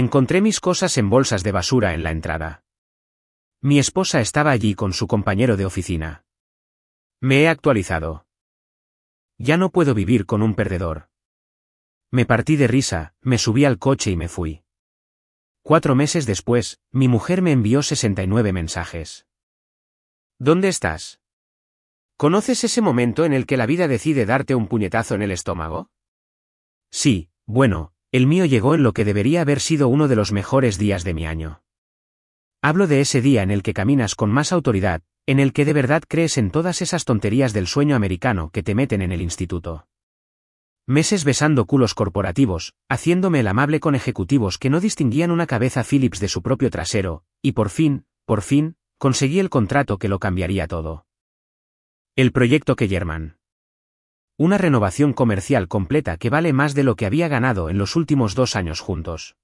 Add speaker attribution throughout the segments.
Speaker 1: Encontré mis cosas en bolsas de basura en la entrada. Mi esposa estaba allí con su compañero de oficina. Me he actualizado. Ya no puedo vivir con un perdedor. Me partí de risa, me subí al coche y me fui. 4 meses después, mi mujer me envió 69 mensajes. ¿Dónde estás? ¿Conoces ese momento en el que la vida decide darte un puñetazo en el estómago? Sí, bueno, el mío llegó en lo que debería haber sido uno de los mejores días de mi año. Hablo de ese día en el que caminas con más autoridad, en el que de verdad crees en todas esas tonterías del sueño americano que te meten en el instituto. Meses besando culos corporativos, haciéndome el amable con ejecutivos que no distinguían una cabeza Phillips de su propio trasero, y por fin, conseguí el contrato que lo cambiaría todo. El proyecto Kellerman. Una renovación comercial completa que vale más de lo que había ganado en los últimos 2 años juntos.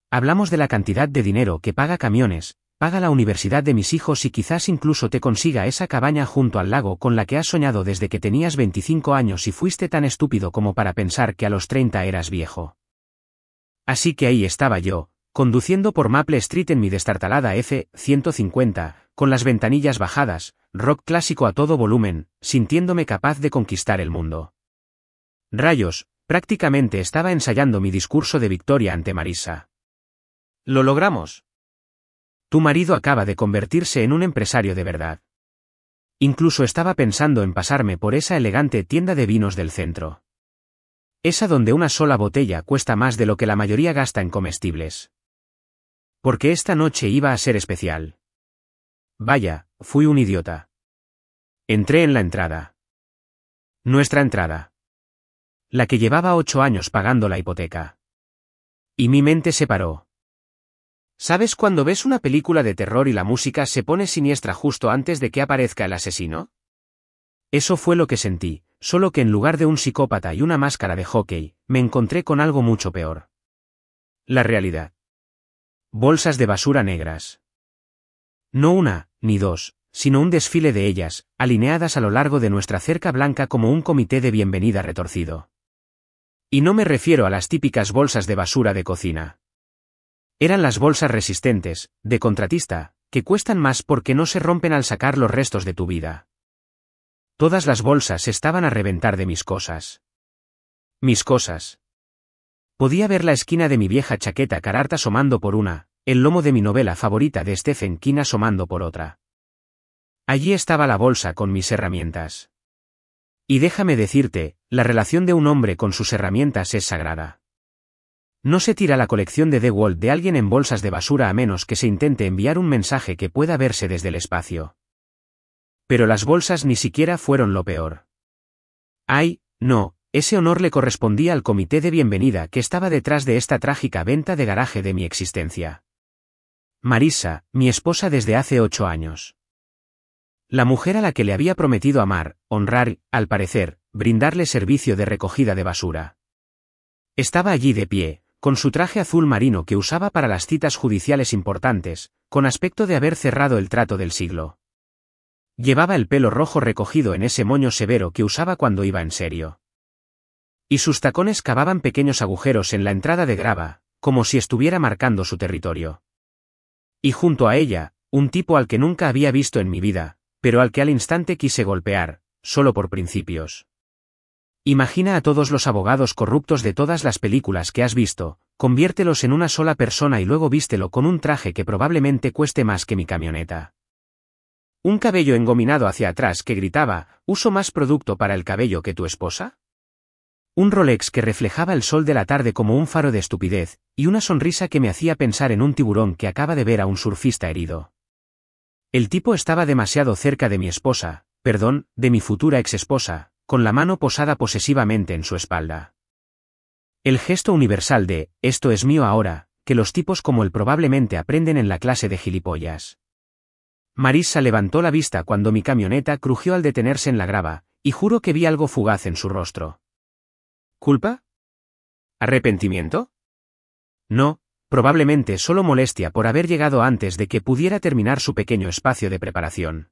Speaker 1: Hablamos de la cantidad de dinero que paga camiones, paga la universidad de mis hijos y quizás incluso te consiga esa cabaña junto al lago con la que has soñado desde que tenías 25 años y fuiste tan estúpido como para pensar que a los 30 eras viejo. Así que ahí estaba yo, conduciendo por Maple Street en mi destartalada F-150, con las ventanillas bajadas, rock clásico a todo volumen, sintiéndome capaz de conquistar el mundo. Rayos, prácticamente estaba ensayando mi discurso de victoria ante Marissa. Lo logramos. Tu marido acaba de convertirse en un empresario de verdad. Incluso estaba pensando en pasarme por esa elegante tienda de vinos del centro. Esa donde una sola botella cuesta más de lo que la mayoría gasta en comestibles. Porque esta noche iba a ser especial. Vaya, fui un idiota. Entré en la entrada. Nuestra entrada. La que llevaba 8 años pagando la hipoteca. Y mi mente se paró. ¿Sabes cuando ves una película de terror y la música se pone siniestra justo antes de que aparezca el asesino? Eso fue lo que sentí, solo que en lugar de un psicópata y una máscara de hockey, me encontré con algo mucho peor. La realidad. Bolsas de basura negras. No una, ni dos, sino un desfile de ellas, alineadas a lo largo de nuestra cerca blanca como un comité de bienvenida retorcido. Y no me refiero a las típicas bolsas de basura de cocina. Eran las bolsas resistentes, de contratista, que cuestan más porque no se rompen al sacar los restos de tu vida. Todas las bolsas estaban a reventar de mis cosas. Mis cosas. Podía ver la esquina de mi vieja chaqueta Carhartt asomando por una, el lomo de mi novela favorita de Stephen King asomando por otra. Allí estaba la bolsa con mis herramientas. Y déjame decirte, la relación de un hombre con sus herramientas es sagrada. No se tira la colección de The Wall de alguien en bolsas de basura a menos que se intente enviar un mensaje que pueda verse desde el espacio. Pero las bolsas ni siquiera fueron lo peor. Ay, no, ese honor le correspondía al comité de bienvenida que estaba detrás de esta trágica venta de garaje de mi existencia. Marissa, mi esposa desde hace 8 años. La mujer a la que le había prometido amar, honrar, al parecer, brindarle servicio de recogida de basura. Estaba allí de pie, con su traje azul marino que usaba para las citas judiciales importantes, con aspecto de haber cerrado el trato del siglo. Llevaba el pelo rojo recogido en ese moño severo que usaba cuando iba en serio. Y sus tacones cavaban pequeños agujeros en la entrada de grava, como si estuviera marcando su territorio. Y junto a ella, un tipo al que nunca había visto en mi vida, pero al que al instante quise golpear, solo por principios. Imagina a todos los abogados corruptos de todas las películas que has visto, conviértelos en una sola persona y luego vístelo con un traje que probablemente cueste más que mi camioneta. Un cabello engominado hacia atrás que gritaba, ¿uso más producto para el cabello que tu esposa? Un Rolex que reflejaba el sol de la tarde como un faro de estupidez, y una sonrisa que me hacía pensar en un tiburón que acaba de ver a un surfista herido. El tipo estaba demasiado cerca de mi esposa, de mi futura exesposa, con la mano posada posesivamente en su espalda. El gesto universal de, esto es mío ahora, que los tipos como él probablemente aprenden en la clase de gilipollas. Marissa levantó la vista cuando mi camioneta crujió al detenerse en la grava, y juro que vi algo fugaz en su rostro. ¿Culpa? ¿Arrepentimiento? No, probablemente solo molestia por haber llegado antes de que pudiera terminar su pequeño espacio de preparación.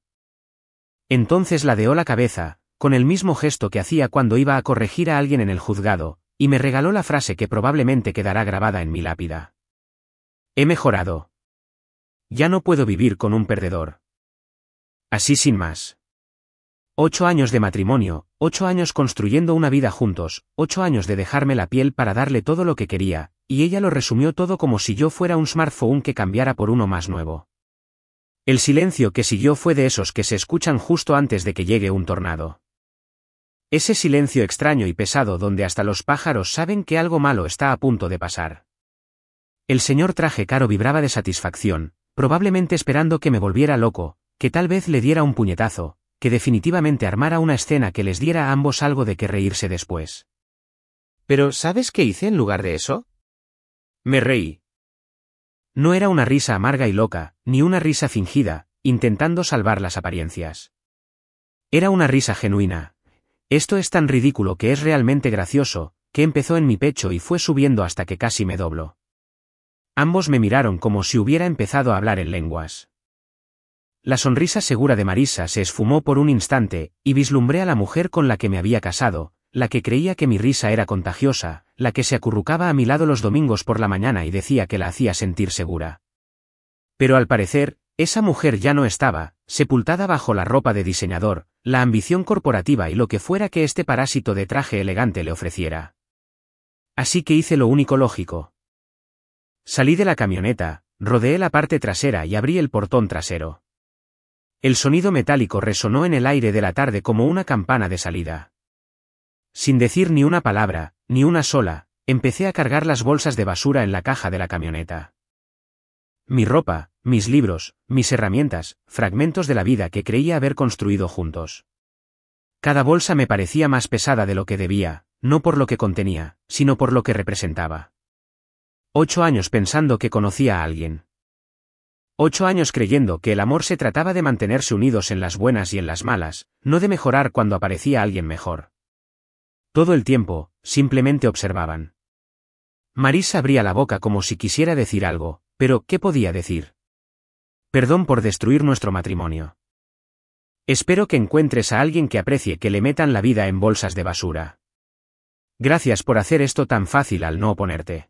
Speaker 1: Entonces ladeó la cabeza, con el mismo gesto que hacía cuando iba a corregir a alguien en el juzgado, y me regaló la frase que probablemente quedará grabada en mi lápida. He mejorado. Ya no puedo vivir con un perdedor. Así sin más. 8 años de matrimonio, 8 años construyendo una vida juntos, 8 años de dejarme la piel para darle todo lo que quería, y ella lo resumió todo como si yo fuera un smartphone que cambiara por uno más nuevo. El silencio que siguió fue de esos que se escuchan justo antes de que llegue un tornado. Ese silencio extraño y pesado donde hasta los pájaros saben que algo malo está a punto de pasar. El señor traje caro vibraba de satisfacción, probablemente esperando que me volviera loco, que tal vez le diera un puñetazo, que definitivamente armara una escena que les diera a ambos algo de que reírse después.
Speaker 2: Pero ¿sabes qué hice en lugar de eso?
Speaker 1: Me reí. No era una risa amarga y loca, ni una risa fingida, intentando salvar las apariencias. Era una risa genuina. Esto es tan ridículo que es realmente gracioso, que empezó en mi pecho y fue subiendo hasta que casi me dobló. Ambos me miraron como si hubiera empezado a hablar en lenguas. La sonrisa segura de Marisa se esfumó por un instante, y vislumbré a la mujer con la que me había casado, la que creía que mi risa era contagiosa, la que se acurrucaba a mi lado los domingos por la mañana y decía que la hacía sentir segura. Pero al parecer, esa mujer ya no estaba, sepultada bajo la ropa de diseñador, la ambición corporativa y lo que fuera que este parásito de traje elegante le ofreciera. Así que hice lo único lógico. Salí de la camioneta, rodeé la parte trasera y abrí el portón trasero. El sonido metálico resonó en el aire de la tarde como una campana de salida. Sin decir ni una palabra, ni una sola, empecé a cargar las bolsas de basura en la caja de la camioneta. Mi ropa, mis libros, mis herramientas, fragmentos de la vida que creía haber construido juntos. Cada bolsa me parecía más pesada de lo que debía, no por lo que contenía, sino por lo que representaba. 8 años pensando que conocía a alguien. 8 años creyendo que el amor se trataba de mantenerse unidos en las buenas y en las malas, no de mejorar cuando aparecía alguien mejor. Todo el tiempo, simplemente observaban. Marisa abría la boca como si quisiera decir algo, pero ¿qué podía decir? Perdón por destruir nuestro matrimonio. Espero que encuentres a alguien que aprecie que le metan la vida en bolsas de basura. Gracias por hacer esto tan fácil al no oponerte.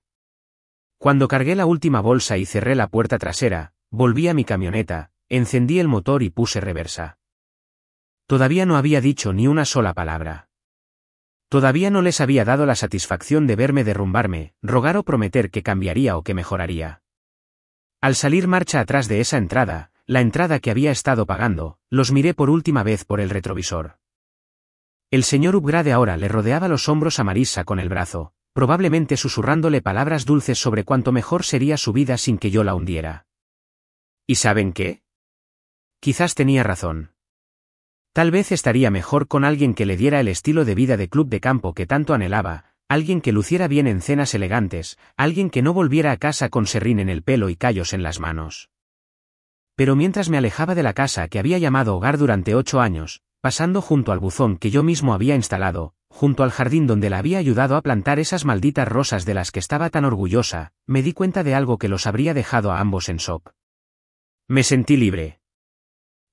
Speaker 1: Cuando cargué la última bolsa y cerré la puerta trasera, volví a mi camioneta, encendí el motor y puse reversa. Todavía no había dicho ni una sola palabra. Todavía no les había dado la satisfacción de verme derrumbarme, rogar o prometer que cambiaría o que mejoraría. Al salir marcha atrás de esa entrada, la entrada que había estado pagando, los miré por última vez por el retrovisor. El señor Upgrade ahora le rodeaba los hombros a Marisa con el brazo, probablemente susurrándole palabras dulces sobre cuánto mejor sería su vida sin que yo la hundiera. ¿Y saben qué? Quizás tenía razón. Tal vez estaría mejor con alguien que le diera el estilo de vida de club de campo que tanto anhelaba, alguien que luciera bien en cenas elegantes, alguien que no volviera a casa con serrín en el pelo y callos en las manos. Pero mientras me alejaba de la casa que había llamado hogar durante 8 años, pasando junto al buzón que yo mismo había instalado, junto al jardín donde la había ayudado a plantar esas malditas rosas de las que estaba tan orgullosa, me di cuenta de algo que los habría dejado a ambos en shock. Me sentí libre.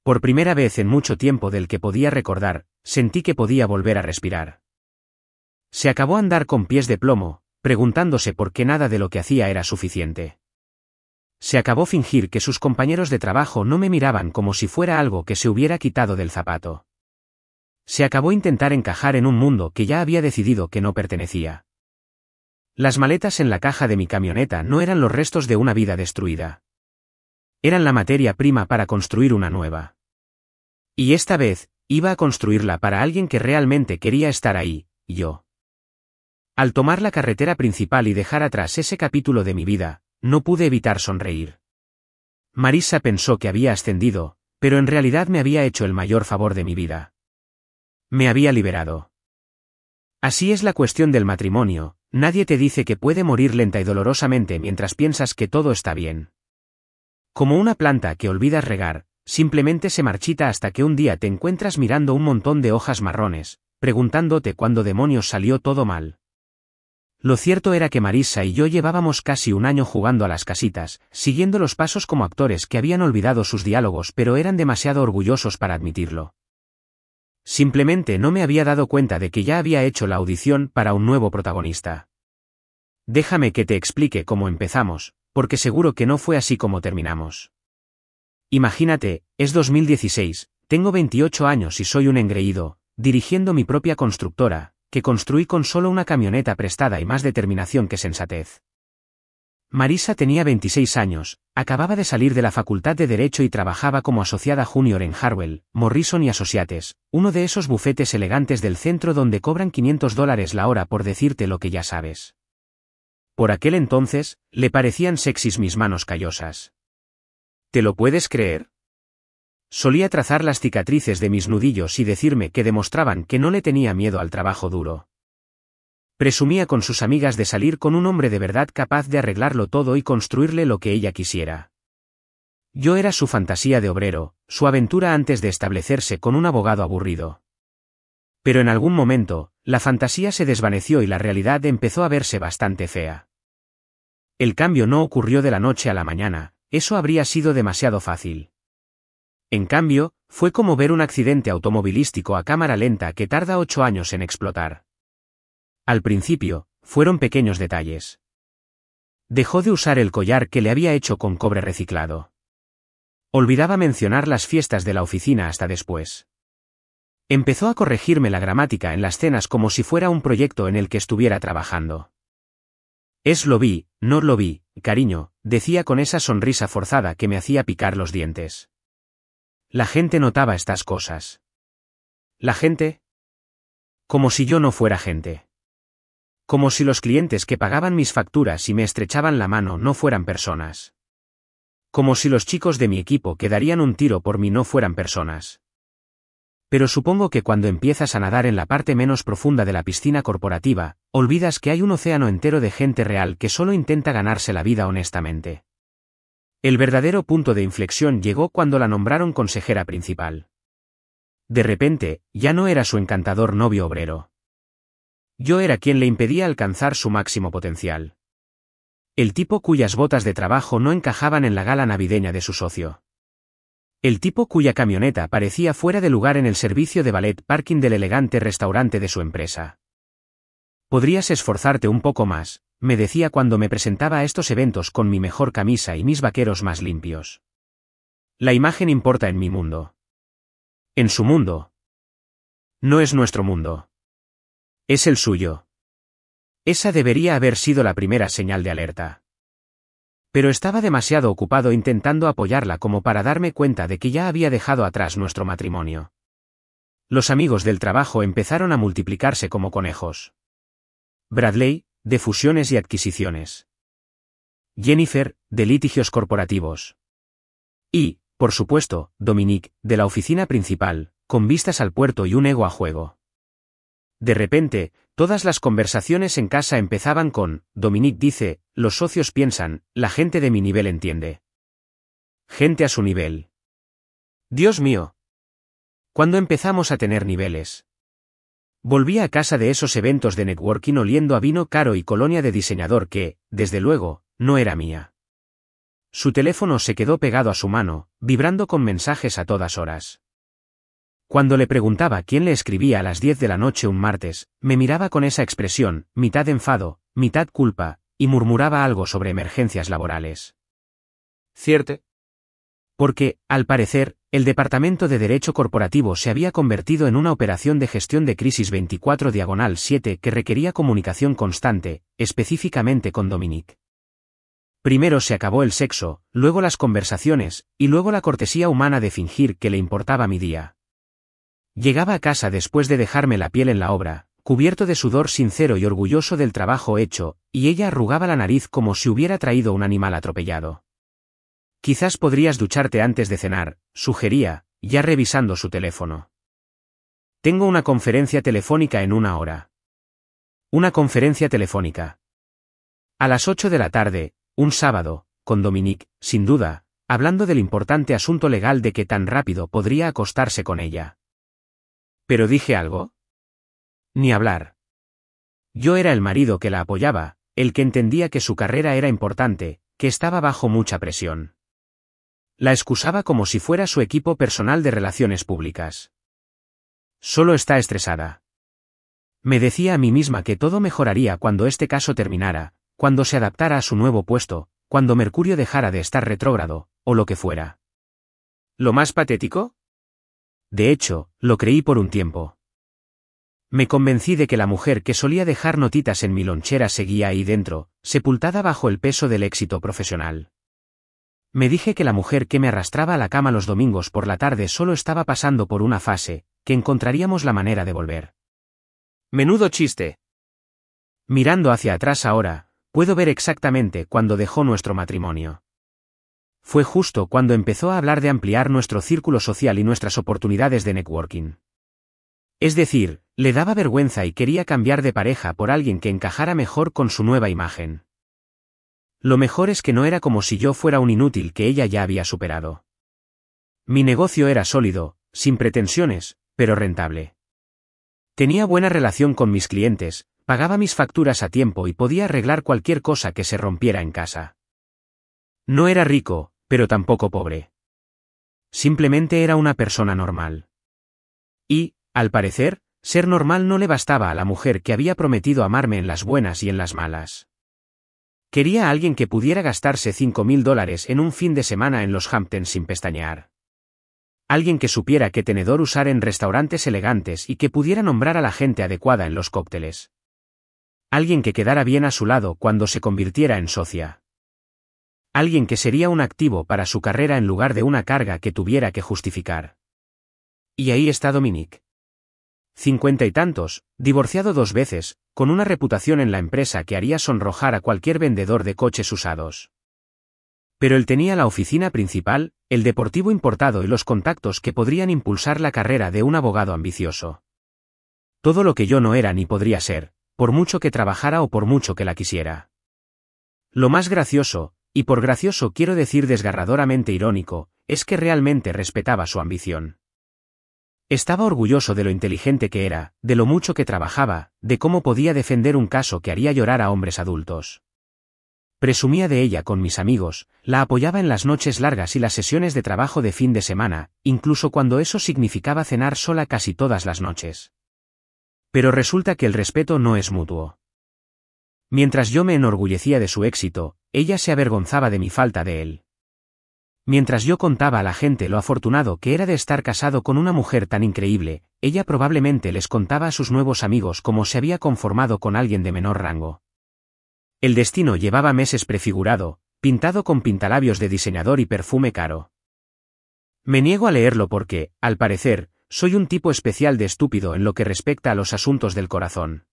Speaker 1: Por primera vez en mucho tiempo del que podía recordar, sentí que podía volver a respirar. Se acabó andar con pies de plomo, preguntándose por qué nada de lo que hacía era suficiente. Se acabó fingir que sus compañeros de trabajo no me miraban como si fuera algo que se hubiera quitado del zapato. Se acabó intentar encajar en un mundo que ya había decidido que no pertenecía. Las maletas en la caja de mi camioneta no eran los restos de una vida destruida. Eran la materia prima para construir una nueva. Y esta vez, iba a construirla para alguien que realmente quería estar ahí, yo. Al tomar la carretera principal y dejar atrás ese capítulo de mi vida, no pude evitar sonreír. Marisa pensó que había ascendido, pero en realidad me había hecho el mayor favor de mi vida. Me había liberado. Así es la cuestión del matrimonio, nadie te dice que puede morir lenta y dolorosamente mientras piensas que todo está bien. Como una planta que olvidas regar, simplemente se marchita hasta que un día te encuentras mirando un montón de hojas marrones, preguntándote cuándo demonios salió todo mal. Lo cierto era que Marisa y yo llevábamos casi un año jugando a las casitas, siguiendo los pasos como actores que habían olvidado sus diálogos pero eran demasiado orgullosos para admitirlo. Simplemente no me había dado cuenta de que ya había hecho la audición para un nuevo protagonista. Déjame que te explique cómo empezamos, porque seguro que no fue así como terminamos. Imagínate, es 2016, tengo 28 años y soy un engreído, dirigiendo mi propia constructora, que construí con solo una camioneta prestada y más determinación que sensatez. Marisa tenía 26 años, acababa de salir de la Facultad de Derecho y trabajaba como asociada junior en Harwell, Morrison y Associates, uno de esos bufetes elegantes del centro donde cobran $500 la hora por decirte lo que ya sabes. Por aquel entonces, le parecían sexys mis manos callosas. ¿Te lo puedes creer? Solía trazar las cicatrices de mis nudillos y decirme que demostraban que no le tenía miedo al trabajo duro. Presumía con sus amigas de salir con un hombre de verdad capaz de arreglarlo todo y construirle lo que ella quisiera. Yo era su fantasía de obrero, su aventura antes de establecerse con un abogado aburrido. Pero en algún momento, la fantasía se desvaneció y la realidad empezó a verse bastante fea. El cambio no ocurrió de la noche a la mañana, eso habría sido demasiado fácil. En cambio, fue como ver un accidente automovilístico a cámara lenta que tarda 8 años en explotar. Al principio, fueron pequeños detalles. Dejó de usar el collar que le había hecho con cobre reciclado. Olvidaba mencionar las fiestas de la oficina hasta después. Empezó a corregirme la gramática en las cenas como si fuera un proyecto en el que estuviera trabajando. Lo vi, no lo vi, cariño, decía con esa sonrisa forzada que me hacía picar los dientes. La gente notaba estas cosas. ¿La gente? Como si yo no fuera gente. Como si los clientes que pagaban mis facturas y me estrechaban la mano no fueran personas. Como si los chicos de mi equipo que darían un tiro por mí no fueran personas. Pero supongo que cuando empiezas a nadar en la parte menos profunda de la piscina corporativa, olvidas que hay un océano entero de gente real que solo intenta ganarse la vida honestamente. El verdadero punto de inflexión llegó cuando la nombraron consejera principal. De repente, ya no era su encantador novio obrero. Yo era quien le impedía alcanzar su máximo potencial. El tipo cuyas botas de trabajo no encajaban en la gala navideña de su socio. El tipo cuya camioneta parecía fuera de lugar en el servicio de valet parking del elegante restaurante de su empresa. Podrías esforzarte un poco más, me decía cuando me presentaba a estos eventos con mi mejor camisa y mis vaqueros más limpios. La imagen importa en mi mundo. En su mundo. No es nuestro mundo. Es el suyo. Esa debería haber sido la primera señal de alerta. Pero estaba demasiado ocupado intentando apoyarla como para darme cuenta de que ya había dejado atrás nuestro matrimonio. Los amigos del trabajo empezaron a multiplicarse como conejos. Bradley, de fusiones y adquisiciones. Jennifer, de litigios corporativos. Y, por supuesto, Dominique, de la oficina principal, con vistas al puerto y un ego a juego. De repente, todas las conversaciones en casa empezaban con, Dominique dice, los socios piensan, la gente de mi nivel entiende. Gente a su nivel. Dios mío. ¿Cuándo empezamos a tener niveles? Volvía a casa de esos eventos de networking oliendo a vino caro y colonia de diseñador que, desde luego, no era mía. Su teléfono se quedó pegado a su mano, vibrando con mensajes a todas horas. Cuando le preguntaba quién le escribía a las 10 de la noche un martes, me miraba con esa expresión, mitad enfado, mitad culpa, y murmuraba algo sobre emergencias laborales. ¿Cierto? Porque, al parecer, el Departamento de Derecho Corporativo se había convertido en una operación de gestión de crisis 24/7 que requería comunicación constante, específicamente con Dominique. Primero se acabó el sexo, luego las conversaciones, y luego la cortesía humana de fingir que le importaba mi día. Llegaba a casa después de dejarme la piel en la obra, cubierto de sudor sincero y orgulloso del trabajo hecho, y ella arrugaba la nariz como si hubiera traído un animal atropellado. Quizás podrías ducharte antes de cenar, sugería, ya revisando su teléfono. Tengo una conferencia telefónica en 1 hora. Una conferencia telefónica. A las 8 de la tarde, un sábado, con Dominique, sin duda, hablando del importante asunto legal de que tan rápido podría acostarse con ella. ¿Pero dije algo? Ni hablar. Yo era el marido que la apoyaba, el que entendía que su carrera era importante, que estaba bajo mucha presión. La excusaba como si fuera su equipo personal de relaciones públicas. Solo está estresada. Me decía a mí misma que todo mejoraría cuando este caso terminara, cuando se adaptara a su nuevo puesto, cuando Mercurio dejara de estar retrógrado, o lo que fuera.
Speaker 2: ¿Lo más patético?
Speaker 1: De hecho, lo creí por un tiempo. Me convencí de que la mujer que solía dejar notitas en mi lonchera seguía ahí dentro, sepultada bajo el peso del éxito profesional. Me dije que la mujer que me arrastraba a la cama los domingos por la tarde solo estaba pasando por una fase, que encontraríamos la manera de volver.
Speaker 2: Menudo chiste.
Speaker 1: Mirando hacia atrás ahora, puedo ver exactamente cuándo dejó nuestro matrimonio. Fue justo cuando empezó a hablar de ampliar nuestro círculo social y nuestras oportunidades de networking. Es decir, le daba vergüenza y quería cambiar de pareja por alguien que encajara mejor con su nueva imagen. Lo mejor es que no era como si yo fuera un inútil que ella ya había superado. Mi negocio era sólido, sin pretensiones, pero rentable. Tenía buena relación con mis clientes, pagaba mis facturas a tiempo y podía arreglar cualquier cosa que se rompiera en casa. No era rico, pero tampoco pobre. Simplemente era una persona normal. Y, al parecer, ser normal no le bastaba a la mujer que había prometido amarme en las buenas y en las malas. Quería a alguien que pudiera gastarse $5.000 en un fin de semana en los Hamptons sin pestañear. Alguien que supiera qué tenedor usar en restaurantes elegantes y que pudiera nombrar a la gente adecuada en los cócteles. Alguien que quedara bien a su lado cuando se convirtiera en socia. Alguien que sería un activo para su carrera en lugar de una carga que tuviera que justificar. Y ahí está Dominique. 50 y tantos, divorciado 2 veces, con una reputación en la empresa que haría sonrojar a cualquier vendedor de coches usados. Pero él tenía la oficina principal, el deportivo importado y los contactos que podrían impulsar la carrera de un abogado ambicioso. Todo lo que yo no era ni podría ser, por mucho que trabajara o por mucho que la quisiera. Lo más gracioso, y por gracioso quiero decir desgarradoramente irónico, es que realmente respetaba su ambición. Estaba orgulloso de lo inteligente que era, de lo mucho que trabajaba, de cómo podía defender un caso que haría llorar a hombres adultos. Presumía de ella con mis amigos, la apoyaba en las noches largas y las sesiones de trabajo de fin de semana, incluso cuando eso significaba cenar sola casi todas las noches. Pero resulta que el respeto no es mutuo. Mientras yo me enorgullecía de su éxito, ella se avergonzaba de mi falta de él. Mientras yo contaba a la gente lo afortunado que era de estar casado con una mujer tan increíble, ella probablemente les contaba a sus nuevos amigos cómo se había conformado con alguien de menor rango. El destino llevaba meses prefigurado, pintado con pintalabios de diseñador y perfume caro. Me niego a leerlo porque, al parecer, soy un tipo especial de estúpido en lo que respecta a los asuntos del corazón.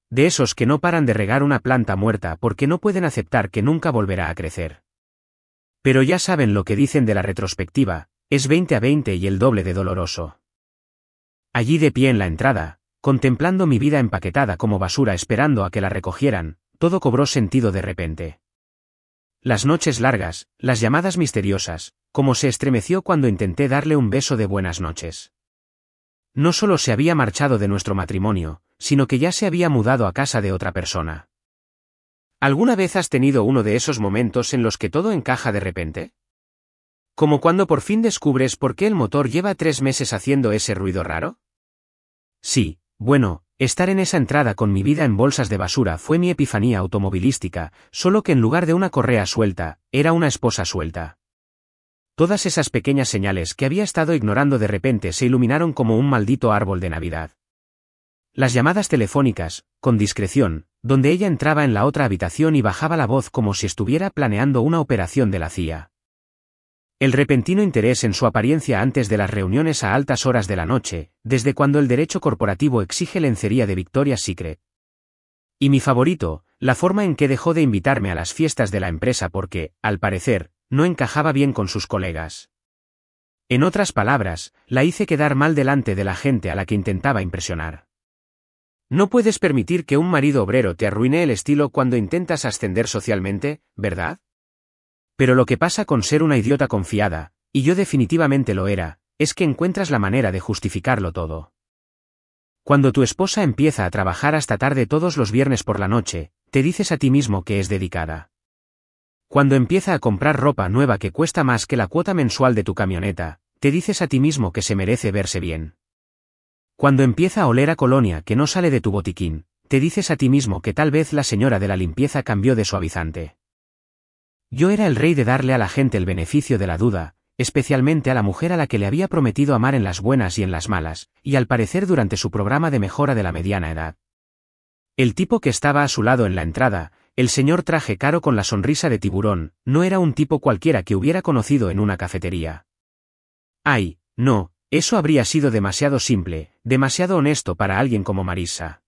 Speaker 1: De esos que no paran de regar una planta muerta porque no pueden aceptar que nunca volverá a crecer. Pero ya saben lo que dicen de la retrospectiva, es 20/20 y el doble de doloroso. Allí de pie en la entrada, contemplando mi vida empaquetada como basura esperando a que la recogieran, todo cobró sentido de repente. Las noches largas, las llamadas misteriosas, como se estremeció cuando intenté darle un beso de buenas noches. No solo se había marchado de nuestro matrimonio, sino que ya se había mudado a casa de otra persona. ¿Alguna vez has tenido uno de esos momentos en los que todo encaja de repente? Como cuando por fin descubres por qué el motor lleva 3 meses haciendo ese ruido raro. Sí, bueno, estar en esa entrada con mi vida en bolsas de basura fue mi epifanía automovilística, solo que en lugar de una correa suelta, era una esposa suelta. Todas esas pequeñas señales que había estado ignorando de repente se iluminaron como un maldito árbol de Navidad. Las llamadas telefónicas, con discreción, donde ella entraba en la otra habitación y bajaba la voz como si estuviera planeando una operación de la CIA. El repentino interés en su apariencia antes de las reuniones a altas horas de la noche, desde cuando el derecho corporativo exige lencería de Victoria's Secret. Y mi favorito, la forma en que dejó de invitarme a las fiestas de la empresa porque, al parecer, no encajaba bien con sus colegas. En otras palabras, la hice quedar mal delante de la gente a la que intentaba impresionar. No puedes permitir que un marido obrero te arruine el estilo cuando intentas ascender socialmente, ¿verdad? Pero lo que pasa con ser una idiota confiada, y yo definitivamente lo era, es que encuentras la manera de justificarlo todo. Cuando tu esposa empieza a trabajar hasta tarde todos los viernes por la noche, te dices a ti mismo que es dedicada. Cuando empieza a comprar ropa nueva que cuesta más que la cuota mensual de tu camioneta, te dices a ti mismo que se merece verse bien. Cuando empieza a oler a colonia que no sale de tu botiquín, te dices a ti mismo que tal vez la señora de la limpieza cambió de suavizante. Yo era el rey de darle a la gente el beneficio de la duda, especialmente a la mujer a la que le había prometido amar en las buenas y en las malas, y al parecer durante su programa de mejora de la mediana edad. El tipo que estaba a su lado en la entrada, el señor traje caro con la sonrisa de tiburón, no era un tipo cualquiera que hubiera conocido en una cafetería. Ay, no, eso habría sido demasiado simple, demasiado honesto para alguien como Marissa.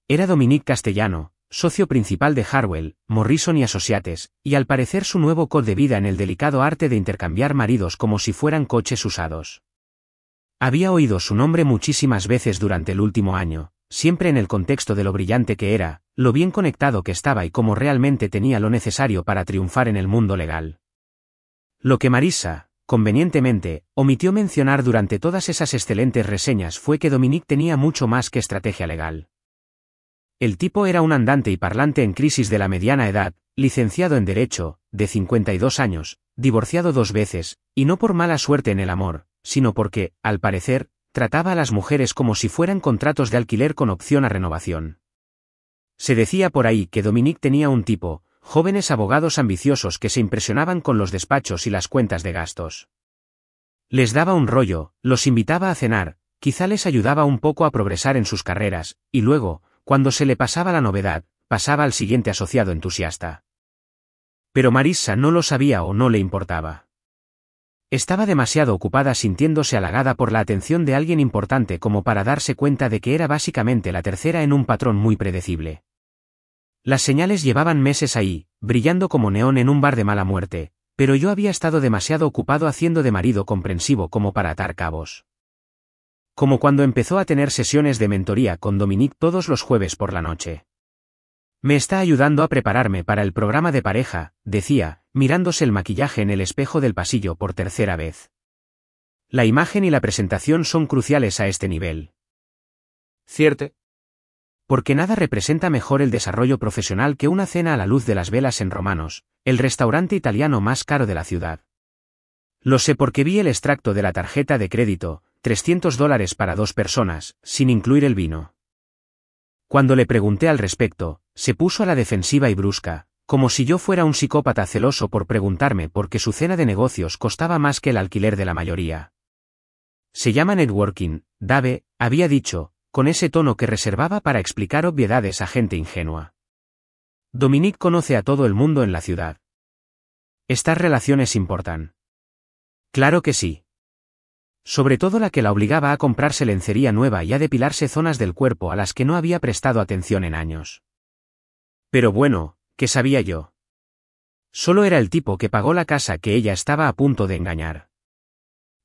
Speaker 1: Era Dominique Castellano, socio principal de Harwell, Morrison y Associates, y al parecer su nuevo code de vida en el delicado arte de intercambiar maridos como si fueran coches usados. Había oído su nombre muchísimas veces durante el último año, siempre en el contexto de lo brillante que era, lo bien conectado que estaba y cómo realmente tenía lo necesario para triunfar en el mundo legal. Lo que Marissa, convenientemente, omitió mencionar durante todas esas excelentes reseñas fue que Dominique tenía mucho más que estrategia legal. El tipo era un andante y parlante en crisis de la mediana edad, licenciado en Derecho, de 52 años, divorciado 2 veces, y no por mala suerte en el amor, sino porque, al parecer, trataba a las mujeres como si fueran contratos de alquiler con opción a renovación. Se decía por ahí que Dominique tenía un tipo, jóvenes abogados ambiciosos que se impresionaban con los despachos y las cuentas de gastos. Les daba un rollo, los invitaba a cenar, quizá les ayudaba un poco a progresar en sus carreras, y luego, cuando se le pasaba la novedad, pasaba al siguiente asociado entusiasta. Pero Marissa no lo sabía o no le importaba. Estaba demasiado ocupada sintiéndose halagada por la atención de alguien importante como para darse cuenta de que era básicamente la tercera en un patrón muy predecible. Las señales llevaban meses ahí, brillando como neón en un bar de mala muerte, pero yo había estado demasiado ocupado haciendo de marido comprensivo como para atar cabos. Como cuando empezó a tener sesiones de mentoría con Dominique todos los jueves por la noche. Me está ayudando a prepararme para el programa de pareja, decía, mirándose el maquillaje en el espejo del pasillo por tercera vez. La imagen y la presentación son cruciales a este nivel.
Speaker 2: ¿Cierto?
Speaker 1: Porque nada representa mejor el desarrollo profesional que una cena a la luz de las velas en Romanos, el restaurante italiano más caro de la ciudad. Lo sé porque vi el extracto de la tarjeta de crédito, $300 para 2 personas, sin incluir el vino. Cuando le pregunté al respecto, se puso a la defensiva y brusca, como si yo fuera un psicópata celoso por preguntarme por qué su cena de negocios costaba más que el alquiler de la mayoría. Se llama networking, Dave, había dicho, con ese tono que reservaba para explicar obviedades a gente ingenua. Dominique conoce a todo el mundo en la ciudad. ¿Estas relaciones importan? Claro que sí. Sobre todo la que la obligaba a comprarse lencería nueva y a depilarse zonas del cuerpo a las que no había prestado atención en años. Pero bueno, ¿qué sabía yo? Solo era el tipo que pagó la casa que ella estaba a punto de engañar.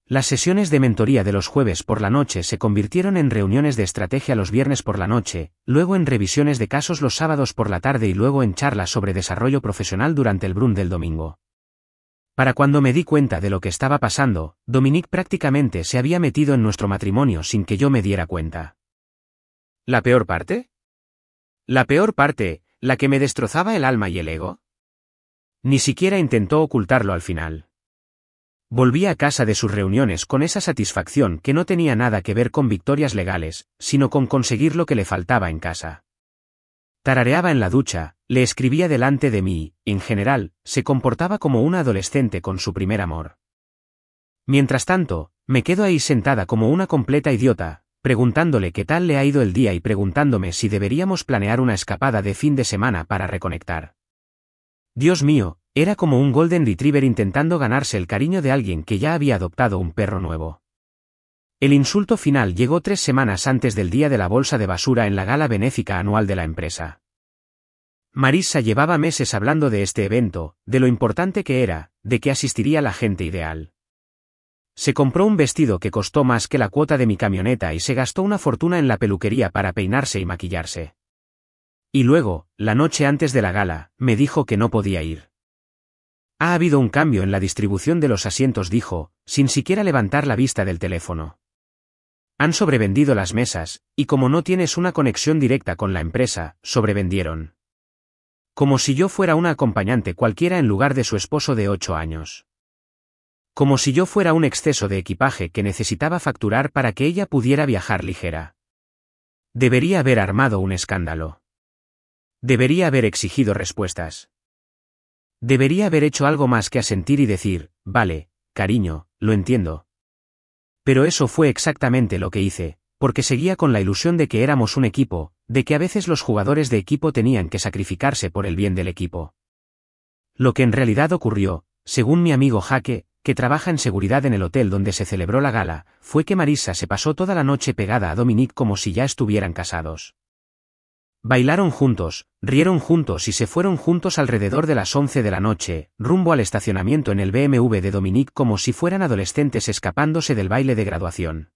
Speaker 1: Las sesiones de mentoría de los jueves por la noche se convirtieron en reuniones de estrategia los viernes por la noche, luego en revisiones de casos los sábados por la tarde y luego en charlas sobre desarrollo profesional durante el brunch del domingo. Para cuando me di cuenta de lo que estaba pasando, Dominique prácticamente se había metido en nuestro matrimonio sin que yo me diera cuenta.
Speaker 2: ¿La peor parte? ¿La peor parte, la que me destrozaba el alma y el ego?
Speaker 1: Ni siquiera intentó ocultarlo al final. Volvía a casa de sus reuniones con esa satisfacción que no tenía nada que ver con victorias legales, sino con conseguir lo que le faltaba en casa. Tarareaba en la ducha, le escribía delante de mí, en general, se comportaba como una adolescente con su primer amor. Mientras tanto, me quedo ahí sentada como una completa idiota, preguntándole qué tal le ha ido el día y preguntándome si deberíamos planear una escapada de fin de semana para reconectar. Dios mío, era como un Golden Retriever intentando ganarse el cariño de alguien que ya había adoptado un perro nuevo. El insulto final llegó 3 semanas antes del día de la bolsa de basura en la gala benéfica anual de la empresa. Marissa llevaba meses hablando de este evento, de lo importante que era, de que asistiría la gente ideal. Se compró un vestido que costó más que la cuota de mi camioneta y se gastó una fortuna en la peluquería para peinarse y maquillarse. Y luego, la noche antes de la gala, me dijo que no podía ir. Ha habido un cambio en la distribución de los asientos, dijo, sin siquiera levantar la vista del teléfono. Han sobrevendido las mesas, y como no tienes una conexión directa con la empresa, sobrevendieron. Como si yo fuera una acompañante cualquiera en lugar de su esposo de 8 años. Como si yo fuera un exceso de equipaje que necesitaba facturar para que ella pudiera viajar ligera. Debería haber armado un escándalo. Debería haber exigido respuestas. Debería haber hecho algo más que asentir y decir, vale, cariño, lo entiendo. Pero eso fue exactamente lo que hice, porque seguía con la ilusión de que éramos un equipo, de que a veces los jugadores de equipo tenían que sacrificarse por el bien del equipo. Lo que en realidad ocurrió, según mi amigo Jaque, que trabaja en seguridad en el hotel donde se celebró la gala, fue que Marissa se pasó toda la noche pegada a Dominic como si ya estuvieran casados. Bailaron juntos, rieron juntos y se fueron juntos alrededor de las 11 de la noche, rumbo al estacionamiento en el BMW de Dominic como si fueran adolescentes escapándose del baile de graduación.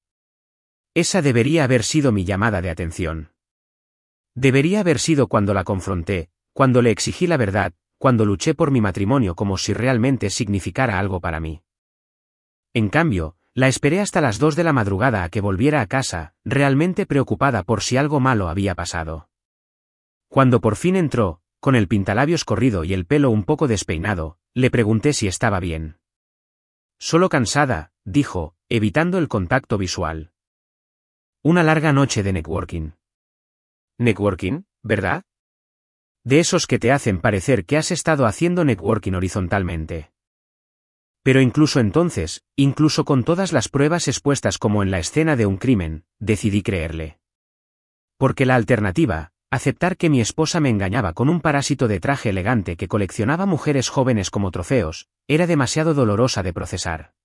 Speaker 1: Esa debería haber sido mi llamada de atención. Debería haber sido cuando la confronté, cuando le exigí la verdad, cuando luché por mi matrimonio como si realmente significara algo para mí. En cambio, la esperé hasta las 2 de la madrugada a que volviera a casa, realmente preocupada por si algo malo había pasado. Cuando por fin entró, con el pintalabios corrido y el pelo un poco despeinado, le pregunté si estaba bien. Solo cansada, dijo, evitando el contacto visual. Una larga noche de networking. ¿Networking, verdad? De esos que te hacen parecer que has estado haciendo networking horizontalmente. Pero incluso entonces, incluso con todas las pruebas expuestas como en la escena de un crimen, decidí creerle. Porque la alternativa, aceptar que mi esposa me engañaba con un parásito de traje elegante que coleccionaba mujeres jóvenes como trofeos, era demasiado dolorosa de procesar.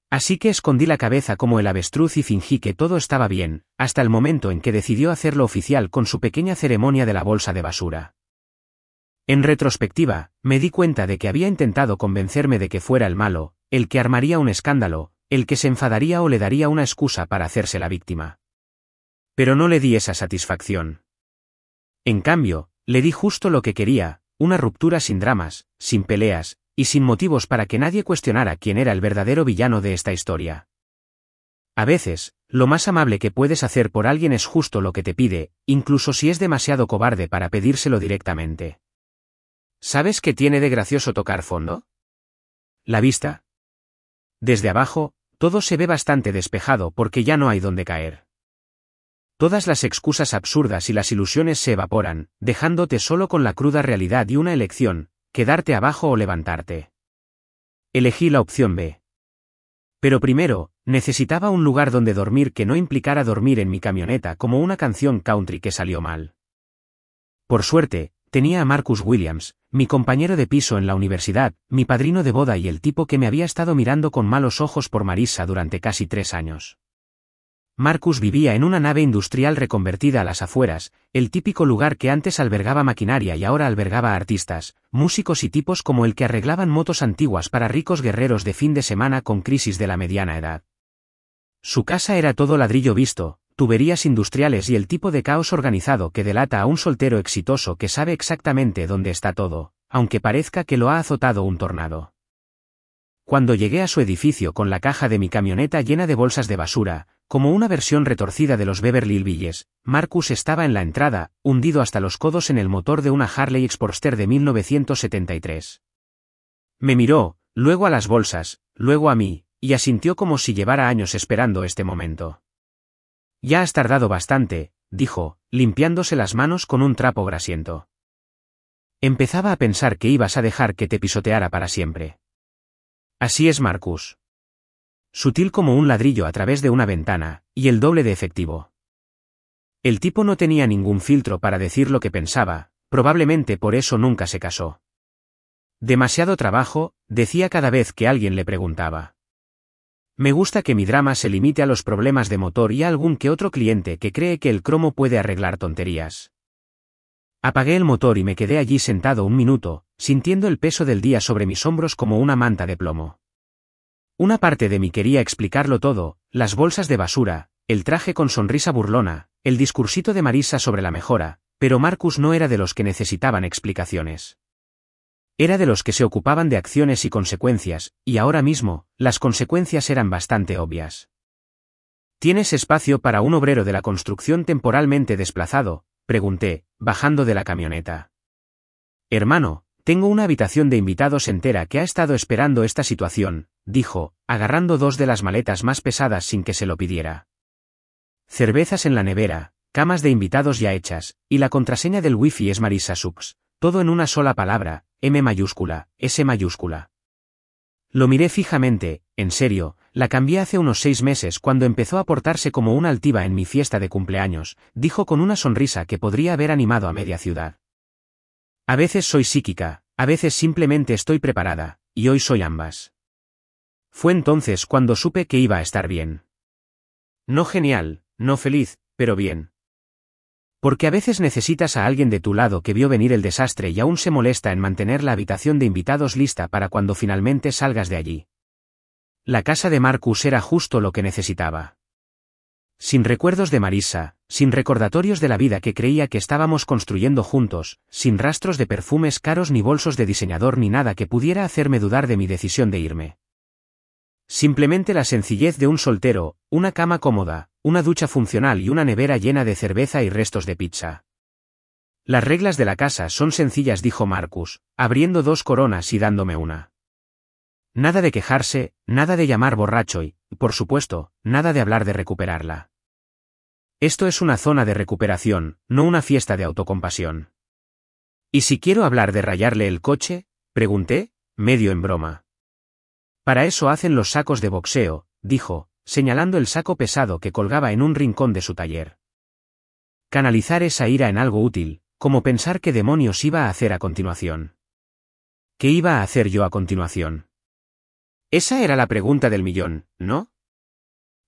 Speaker 1: Así que escondí la cabeza como el avestruz y fingí que todo estaba bien, hasta el momento en que decidió hacerlo oficial con su pequeña ceremonia de la bolsa de basura. En retrospectiva, me di cuenta de que había intentado convencerme de que fuera el malo, el que armaría un escándalo, el que se enfadaría o le daría una excusa para hacerse la víctima. Pero no le di esa satisfacción. En cambio, le di justo lo que quería, una ruptura sin dramas, sin peleas, y sin motivos para que nadie cuestionara quién era el verdadero villano de esta historia. A veces, lo más amable que puedes hacer por alguien es justo lo que te pide, incluso si es demasiado cobarde para pedírselo directamente. ¿Sabes qué tiene de gracioso tocar fondo? La vista. Desde abajo, todo se ve bastante despejado porque ya no hay donde caer. Todas las excusas absurdas y las ilusiones se evaporan, dejándote solo con la cruda realidad y una elección, quedarte abajo o levantarte. Elegí la opción B. Pero primero, necesitaba un lugar donde dormir que no implicara dormir en mi camioneta como una canción country que salió mal. Por suerte, tenía a Marcus Williams, mi compañero de piso en la universidad, mi padrino de boda y el tipo que me había estado mirando con malos ojos por Marissa durante casi 3 años. Marcus vivía en una nave industrial reconvertida a las afueras, el típico lugar que antes albergaba maquinaria y ahora albergaba artistas, músicos y tipos como el que arreglaban motos antiguas para ricos guerreros de fin de semana con crisis de la mediana edad. Su casa era todo ladrillo visto, tuberías industriales y el tipo de caos organizado que delata a un soltero exitoso que sabe exactamente dónde está todo, aunque parezca que lo ha azotado un tornado. Cuando llegué a su edificio con la caja de mi camioneta llena de bolsas de basura, como una versión retorcida de los Beverly Hillbillies, Marcus estaba en la entrada, hundido hasta los codos en el motor de una Harley Sportster de 1973. Me miró, luego a las bolsas, luego a mí, y asintió como si llevara años esperando este momento. Ya has tardado bastante, dijo, limpiándose las manos con un trapo grasiento. Empezaba a pensar que ibas a dejar que te pisoteara para siempre. Así es Marcus. Sutil como un ladrillo a través de una ventana, y el doble de efectivo. El tipo no tenía ningún filtro para decir lo que pensaba, probablemente por eso nunca se casó. Demasiado trabajo, decía cada vez que alguien le preguntaba. Me gusta que mi drama se limite a los problemas de motor y a algún que otro cliente que cree que el cromo puede arreglar tonterías. Apagué el motor y me quedé allí sentado un minuto, sintiendo el peso del día sobre mis hombros como una manta de plomo. Una parte de mí quería explicarlo todo, las bolsas de basura, el traje con sonrisa burlona, el discursito de Marissa sobre la mejora, pero Marcus no era de los que necesitaban explicaciones. Era de los que se ocupaban de acciones y consecuencias, y ahora mismo, las consecuencias eran bastante obvias. ¿Tienes espacio para un obrero de la construcción temporalmente desplazado?, pregunté, bajando de la camioneta. Hermano, tengo una habitación de invitados entera que ha estado esperando esta situación, dijo, agarrando 2 de las maletas más pesadas sin que se lo pidiera. Cervezas en la nevera, camas de invitados ya hechas, y la contraseña del wifi es Marissa Subs, todo en una sola palabra, M mayúscula, S mayúscula. Lo miré fijamente, en serio, la cambié hace unos 6 meses cuando empezó a portarse como una altiva en mi fiesta de cumpleaños, dijo con una sonrisa que podría haber animado a media ciudad. A veces soy psíquica, a veces simplemente estoy preparada, y hoy soy ambas. Fue entonces cuando supe que iba a estar bien. No genial, no feliz, pero bien. Porque a veces necesitas a alguien de tu lado que vio venir el desastre y aún se molesta en mantener la habitación de invitados lista para cuando finalmente salgas de allí. La casa de Marcus era justo lo que necesitaba. Sin recuerdos de Marissa, sin recordatorios de la vida que creía que estábamos construyendo juntos, sin rastros de perfumes caros ni bolsos de diseñador ni nada que pudiera hacerme dudar de mi decisión de irme. Simplemente la sencillez de un soltero, una cama cómoda, una ducha funcional y una nevera llena de cerveza y restos de pizza. Las reglas de la casa son sencillas, dijo Marcus, abriendo 2 coronas y dándome una. Nada de quejarse, nada de llamar borracho y, por supuesto, nada de hablar de recuperarla. Esto es una zona de recuperación, no una fiesta de autocompasión. ¿Y si quiero hablar de rayarle el coche?, pregunté, medio en broma. Para eso hacen los sacos de boxeo, dijo, señalando el saco pesado que colgaba en un rincón de su taller. Canalizar esa ira en algo útil, como pensar qué demonios iba a hacer a continuación. ¿Qué iba a hacer yo a continuación? Esa era la pregunta del millón, ¿no?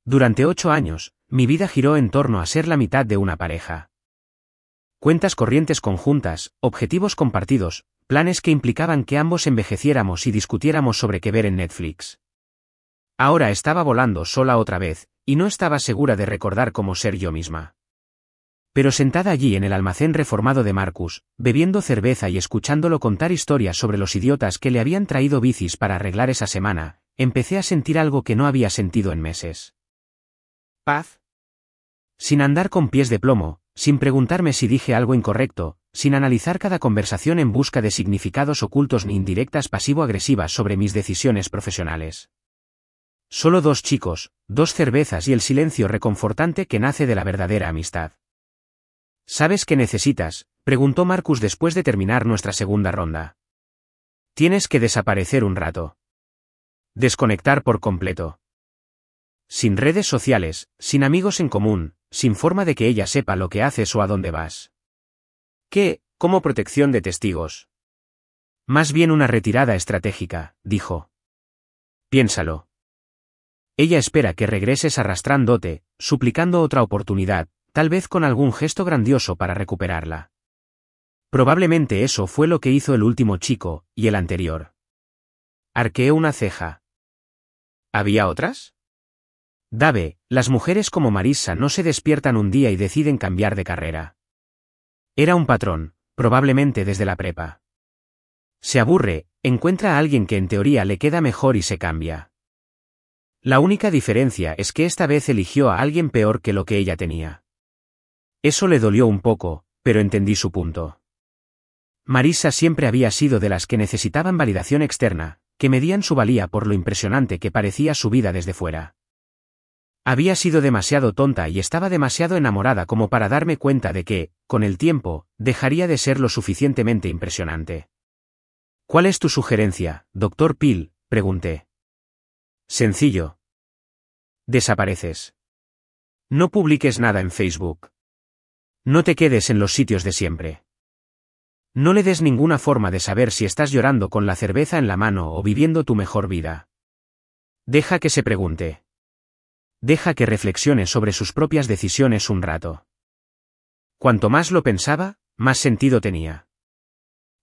Speaker 1: Durante 8 años, mi vida giró en torno a ser la mitad de una pareja. Cuentas corrientes conjuntas, objetivos compartidos, planes que implicaban que ambos envejeciéramos y discutiéramos sobre qué ver en Netflix. Ahora estaba volando sola otra vez, y no estaba segura de recordar cómo ser yo misma. Pero sentada allí en el almacén reformado de Marcus, bebiendo cerveza y escuchándolo contar historias sobre los idiotas que le habían traído bicis para arreglar esa semana, empecé a sentir algo que no había sentido en meses. Paz. Sin andar con pies de plomo, sin preguntarme si dije algo incorrecto, sin analizar cada conversación en busca de significados ocultos ni indirectas pasivo-agresivas sobre mis decisiones profesionales. Solo 2 chicos, 2 cervezas y el silencio reconfortante que nace de la verdadera amistad. ¿Sabes qué necesitas?, preguntó Marcus después de terminar nuestra segunda ronda. Tienes que desaparecer un rato. Desconectar por completo. Sin redes sociales, sin amigos en común, sin forma de que ella sepa lo que haces o a dónde vas. ¿Qué? Como protección de testigos. Más bien una retirada estratégica, dijo. Piénsalo. Ella espera que regreses arrastrándote, suplicando otra oportunidad, tal vez con algún gesto grandioso para recuperarla. Probablemente eso fue lo que hizo el último chico, y el anterior. Arqueé una ceja. ¿Había otras? Dave, las mujeres como Marissa no se despiertan un día y deciden cambiar de carrera. Era un patrón, probablemente desde la prepa. Se aburre, encuentra a alguien que en teoría le queda mejor y se cambia. La única diferencia es que esta vez eligió a alguien peor que lo que ella tenía. Eso le dolió un poco, pero entendí su punto. Marissa siempre había sido de las que necesitaban validación externa, que medían su valía por lo impresionante que parecía su vida desde fuera. Había sido demasiado tonta y estaba demasiado enamorada como para darme cuenta de que, con el tiempo, dejaría de ser lo suficientemente impresionante. ¿Cuál es tu sugerencia, Dr. Peel?, pregunté. Sencillo. Desapareces. No publiques nada en Facebook. No te quedes en los sitios de siempre. No le des ninguna forma de saber si estás llorando con la cerveza en la mano o viviendo tu mejor vida. Deja que se pregunte. Deja que reflexione sobre sus propias decisiones un rato. Cuanto más lo pensaba, más sentido tenía.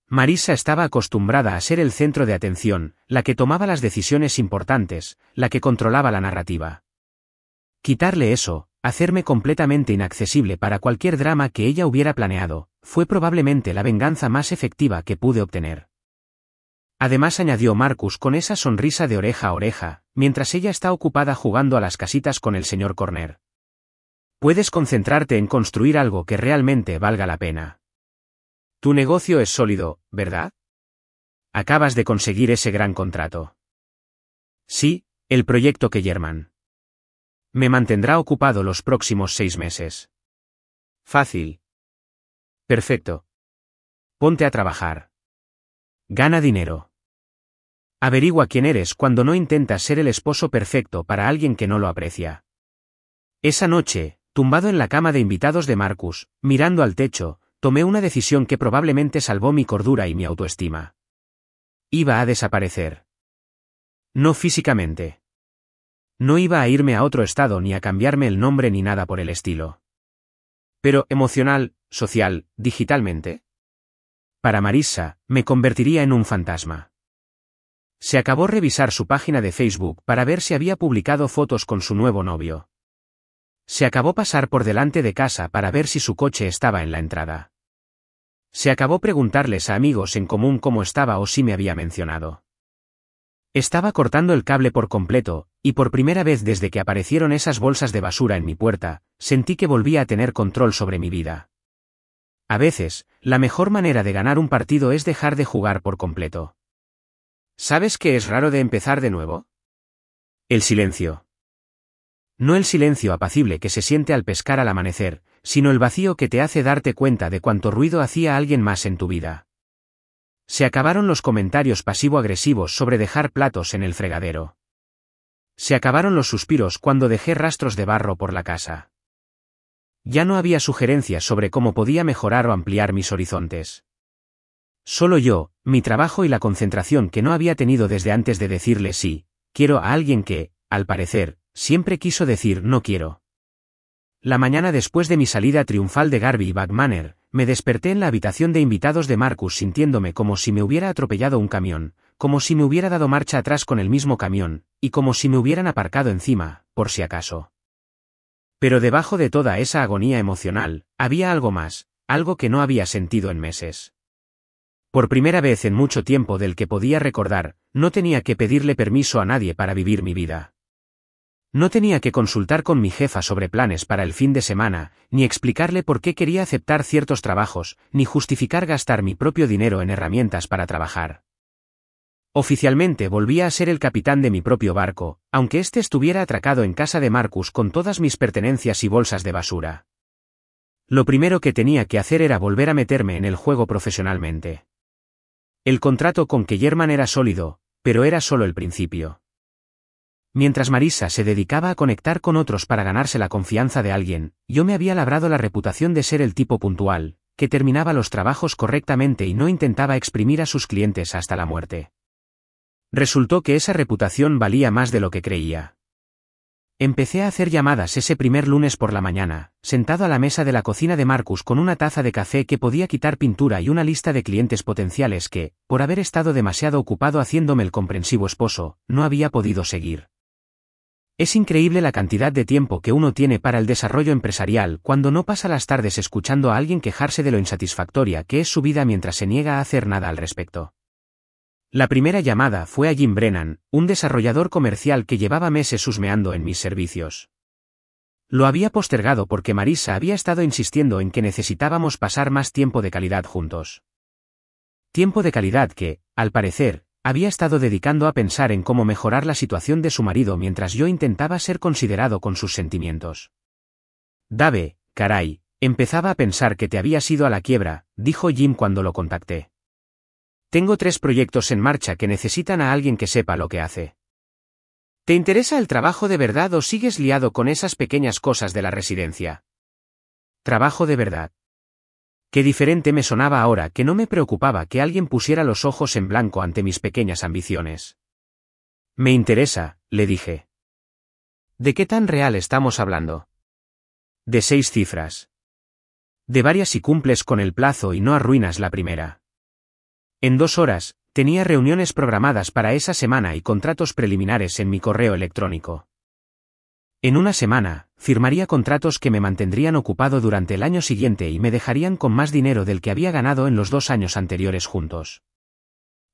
Speaker 1: Marissa estaba acostumbrada a ser el centro de atención, la que tomaba las decisiones importantes, la que controlaba la narrativa. Quitarle eso, hacerme completamente inaccesible para cualquier drama que ella hubiera planeado, fue probablemente la venganza más efectiva que pude obtener. Además, añadió Marcus con esa sonrisa de oreja a oreja, mientras ella está ocupada jugando a las casitas con el señor Corner. Puedes concentrarte en construir algo que realmente valga la pena. Tu negocio es sólido, ¿verdad? Acabas de conseguir ese gran contrato. Sí, el proyecto Kellerman. Me mantendrá ocupado los próximos 6 meses. Fácil. Perfecto. Ponte a trabajar. Gana dinero. Averigua quién eres cuando no intentas ser el esposo perfecto para alguien que no lo aprecia. Esa noche, tumbado en la cama de invitados de Marcus, mirando al techo, tomé una decisión que probablemente salvó mi cordura y mi autoestima. Iba a desaparecer. No físicamente. No iba a irme a otro estado ni a cambiarme el nombre ni nada por el estilo. Pero emocional, social, digitalmente. Para Marissa, me convertiría en un fantasma. Se acabó revisar su página de Facebook para ver si había publicado fotos con su nuevo novio. Se acabó pasar por delante de casa para ver si su coche estaba en la entrada. Se acabó preguntarles a amigos en común cómo estaba o si me había mencionado. Estaba cortando el cable por completo, y por primera vez desde que aparecieron esas bolsas de basura en mi puerta, sentí que volvía a tener control sobre mi vida. A veces, la mejor manera de ganar un partido es dejar de jugar por completo. ¿Sabes qué es raro de empezar de nuevo? El silencio. No el silencio apacible que se siente al pescar al amanecer, sino el vacío que te hace darte cuenta de cuánto ruido hacía alguien más en tu vida. Se acabaron los comentarios pasivo-agresivos sobre dejar platos en el fregadero. Se acabaron los suspiros cuando dejé rastros de barro por la casa. Ya no había sugerencias sobre cómo podía mejorar o ampliar mis horizontes. Solo yo, mi trabajo y la concentración que no había tenido desde antes de decirle sí, quiero a alguien que, al parecer, siempre quiso decir no quiero. La mañana después de mi salida triunfal de Garvey Back Manor, me desperté en la habitación de invitados de Marcus sintiéndome como si me hubiera atropellado un camión, como si me hubiera dado marcha atrás con el mismo camión, y como si me hubieran aparcado encima, por si acaso. Pero debajo de toda esa agonía emocional, había algo más, algo que no había sentido en meses. Por primera vez en mucho tiempo del que podía recordar, no tenía que pedirle permiso a nadie para vivir mi vida. No tenía que consultar con mi jefa sobre planes para el fin de semana, ni explicarle por qué quería aceptar ciertos trabajos, ni justificar gastar mi propio dinero en herramientas para trabajar. Oficialmente volvía a ser el capitán de mi propio barco, aunque éste estuviera atracado en casa de Marcus con todas mis pertenencias y bolsas de basura. Lo primero que tenía que hacer era volver a meterme en el juego profesionalmente. El contrato con Kellerman era sólido, pero era solo el principio. Mientras Marissa se dedicaba a conectar con otros para ganarse la confianza de alguien, yo me había labrado la reputación de ser el tipo puntual, que terminaba los trabajos correctamente y no intentaba exprimir a sus clientes hasta la muerte. Resultó que esa reputación valía más de lo que creía. Empecé a hacer llamadas ese primer lunes por la mañana, sentado a la mesa de la cocina de Marcus con una taza de café que podía quitar pintura y una lista de clientes potenciales que, por haber estado demasiado ocupado haciéndome el comprensivo esposo, no había podido seguir. Es increíble la cantidad de tiempo que uno tiene para el desarrollo empresarial cuando no pasa las tardes escuchando a alguien quejarse de lo insatisfactoria que es su vida mientras se niega a hacer nada al respecto. La primera llamada fue a Jim Brennan, un desarrollador comercial que llevaba meses husmeando en mis servicios. Lo había postergado porque Marissa había estado insistiendo en que necesitábamos pasar más tiempo de calidad juntos. Tiempo de calidad que, al parecer, había estado dedicando a pensar en cómo mejorar la situación de su marido mientras yo intentaba ser considerado con sus sentimientos. Dave, caray, empezaba a pensar que te habías ido a la quiebra, dijo Jim cuando lo contacté. Tengo 3 proyectos en marcha que necesitan a alguien que sepa lo que hace. ¿Te interesa el trabajo de verdad o sigues liado con esas pequeñas cosas de la residencia? Trabajo de verdad. Qué diferente me sonaba ahora que no me preocupaba que alguien pusiera los ojos en blanco ante mis pequeñas ambiciones. Me interesa, le dije. ¿De qué tan real estamos hablando? De 6 cifras. De varias si cumples con el plazo y no arruinas la primera. En 2 horas, tenía reuniones programadas para esa semana y contratos preliminares en mi correo electrónico. En una semana, firmaría contratos que me mantendrían ocupado durante el año siguiente y me dejarían con más dinero del que había ganado en los 2 años anteriores juntos.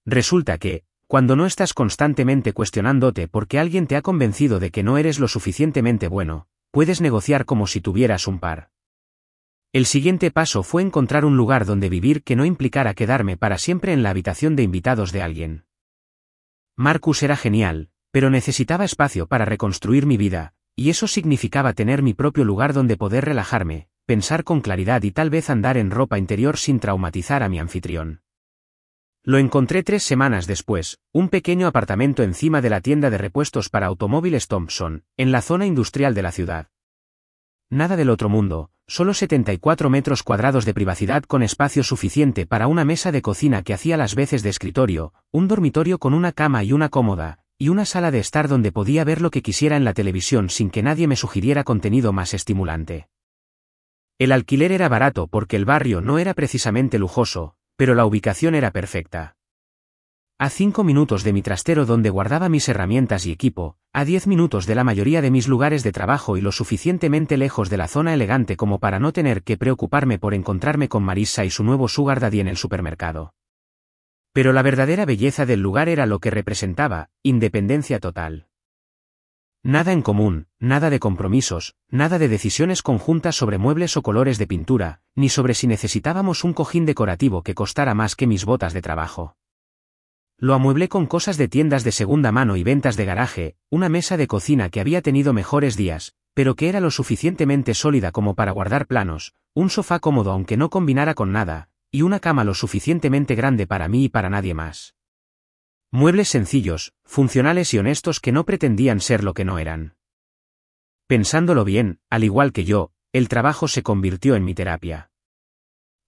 Speaker 1: Resulta que, cuando no estás constantemente cuestionándote porque alguien te ha convencido de que no eres lo suficientemente bueno, puedes negociar como si tuvieras un par. El siguiente paso fue encontrar un lugar donde vivir que no implicara quedarme para siempre en la habitación de invitados de alguien. Marcus era genial, pero necesitaba espacio para reconstruir mi vida, y eso significaba tener mi propio lugar donde poder relajarme, pensar con claridad y tal vez andar en ropa interior sin traumatizar a mi anfitrión. Lo encontré 3 semanas después, un pequeño apartamento encima de la tienda de repuestos para automóviles Thompson, en la zona industrial de la ciudad. Nada del otro mundo, solo 74 metros cuadrados de privacidad con espacio suficiente para una mesa de cocina que hacía las veces de escritorio, un dormitorio con una cama y una cómoda, y una sala de estar donde podía ver lo que quisiera en la televisión sin que nadie me sugiriera contenido más estimulante. El alquiler era barato porque el barrio no era precisamente lujoso, pero la ubicación era perfecta. A 5 minutos de mi trastero donde guardaba mis herramientas y equipo, a 10 minutos de la mayoría de mis lugares de trabajo y lo suficientemente lejos de la zona elegante como para no tener que preocuparme por encontrarme con Marissa y su nuevo sugar daddy en el supermercado. Pero la verdadera belleza del lugar era lo que representaba, independencia total. Nada en común, nada de compromisos, nada de decisiones conjuntas sobre muebles o colores de pintura, ni sobre si necesitábamos un cojín decorativo que costara más que mis botas de trabajo. Lo amueblé con cosas de tiendas de segunda mano y ventas de garaje, una mesa de cocina que había tenido mejores días, pero que era lo suficientemente sólida como para guardar planos, un sofá cómodo aunque no combinara con nada, y una cama lo suficientemente grande para mí y para nadie más. Muebles sencillos, funcionales y honestos que no pretendían ser lo que no eran. Pensándolo bien, al igual que yo, el trabajo se convirtió en mi terapia.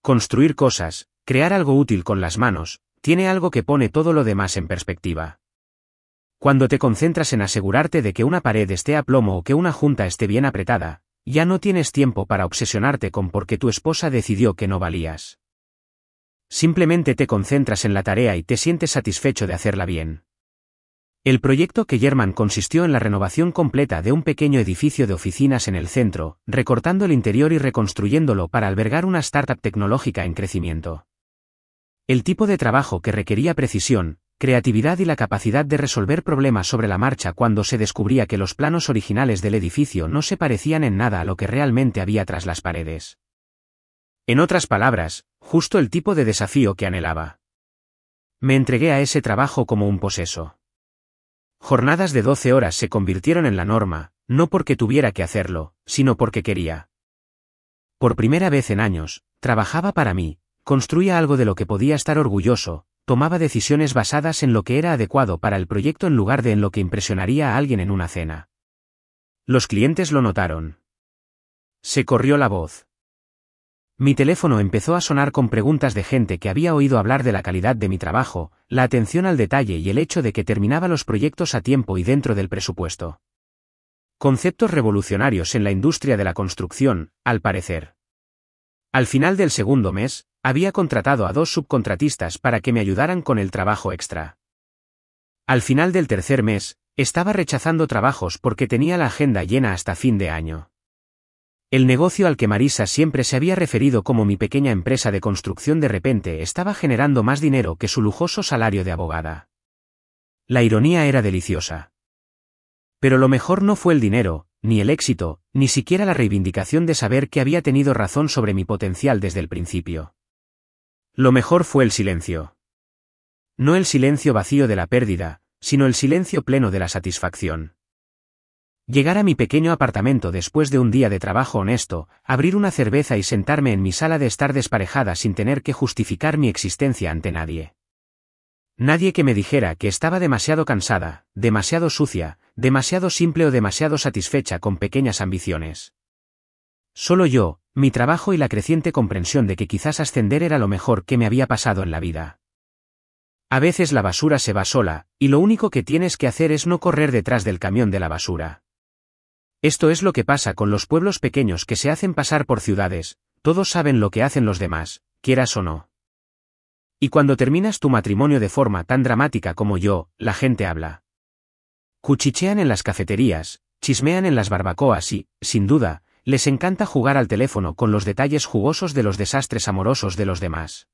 Speaker 1: Construir cosas, crear algo útil con las manos, tiene algo que pone todo lo demás en perspectiva. Cuando te concentras en asegurarte de que una pared esté a plomo o que una junta esté bien apretada, ya no tienes tiempo para obsesionarte con por qué tu esposa decidió que no valías. Simplemente te concentras en la tarea y te sientes satisfecho de hacerla bien. El proyecto que German consistió en la renovación completa de un pequeño edificio de oficinas en el centro, recortando el interior y reconstruyéndolo para albergar una startup tecnológica en crecimiento. El tipo de trabajo que requería precisión, creatividad y la capacidad de resolver problemas sobre la marcha cuando se descubría que los planos originales del edificio no se parecían en nada a lo que realmente había tras las paredes. En otras palabras, justo el tipo de desafío que anhelaba. Me entregué a ese trabajo como un poseso. Jornadas de 12 horas se convirtieron en la norma, no porque tuviera que hacerlo, sino porque quería. Por primera vez en años, trabajaba para mí, construía algo de lo que podía estar orgulloso, tomaba decisiones basadas en lo que era adecuado para el proyecto en lugar de en lo que impresionaría a alguien en una cena. Los clientes lo notaron. Se corrió la voz. Mi teléfono empezó a sonar con preguntas de gente que había oído hablar de la calidad de mi trabajo, la atención al detalle y el hecho de que terminaba los proyectos a tiempo y dentro del presupuesto. Conceptos revolucionarios en la industria de la construcción, al parecer. Al final del segundo mes, había contratado a 2 subcontratistas para que me ayudaran con el trabajo extra. Al final del tercer mes, estaba rechazando trabajos porque tenía la agenda llena hasta fin de año. El negocio al que Marissa siempre se había referido como mi pequeña empresa de construcción de repente estaba generando más dinero que su lujoso salario de abogada. La ironía era deliciosa. Pero lo mejor no fue el dinero, ni el éxito, ni siquiera la reivindicación de saber que había tenido razón sobre mi potencial desde el principio. Lo mejor fue el silencio. No el silencio vacío de la pérdida, sino el silencio pleno de la satisfacción. Llegar a mi pequeño apartamento después de un día de trabajo honesto, abrir una cerveza y sentarme en mi sala de estar desparejada sin tener que justificar mi existencia ante nadie. Nadie que me dijera que estaba demasiado cansada, demasiado sucia, demasiado simple o demasiado satisfecha con pequeñas ambiciones. Solo yo, mi trabajo y la creciente comprensión de que quizás ascender era lo mejor que me había pasado en la vida. A veces la basura se va sola, y lo único que tienes que hacer es no correr detrás del camión de la basura. Esto es lo que pasa con los pueblos pequeños que se hacen pasar por ciudades, todos saben lo que hacen los demás, quieras o no. Y cuando terminas tu matrimonio de forma tan dramática como yo, la gente habla. Cuchichean en las cafeterías, chismean en las barbacoas y, sin duda, les encanta jugar al teléfono con los detalles jugosos de los desastres amorosos de los demás.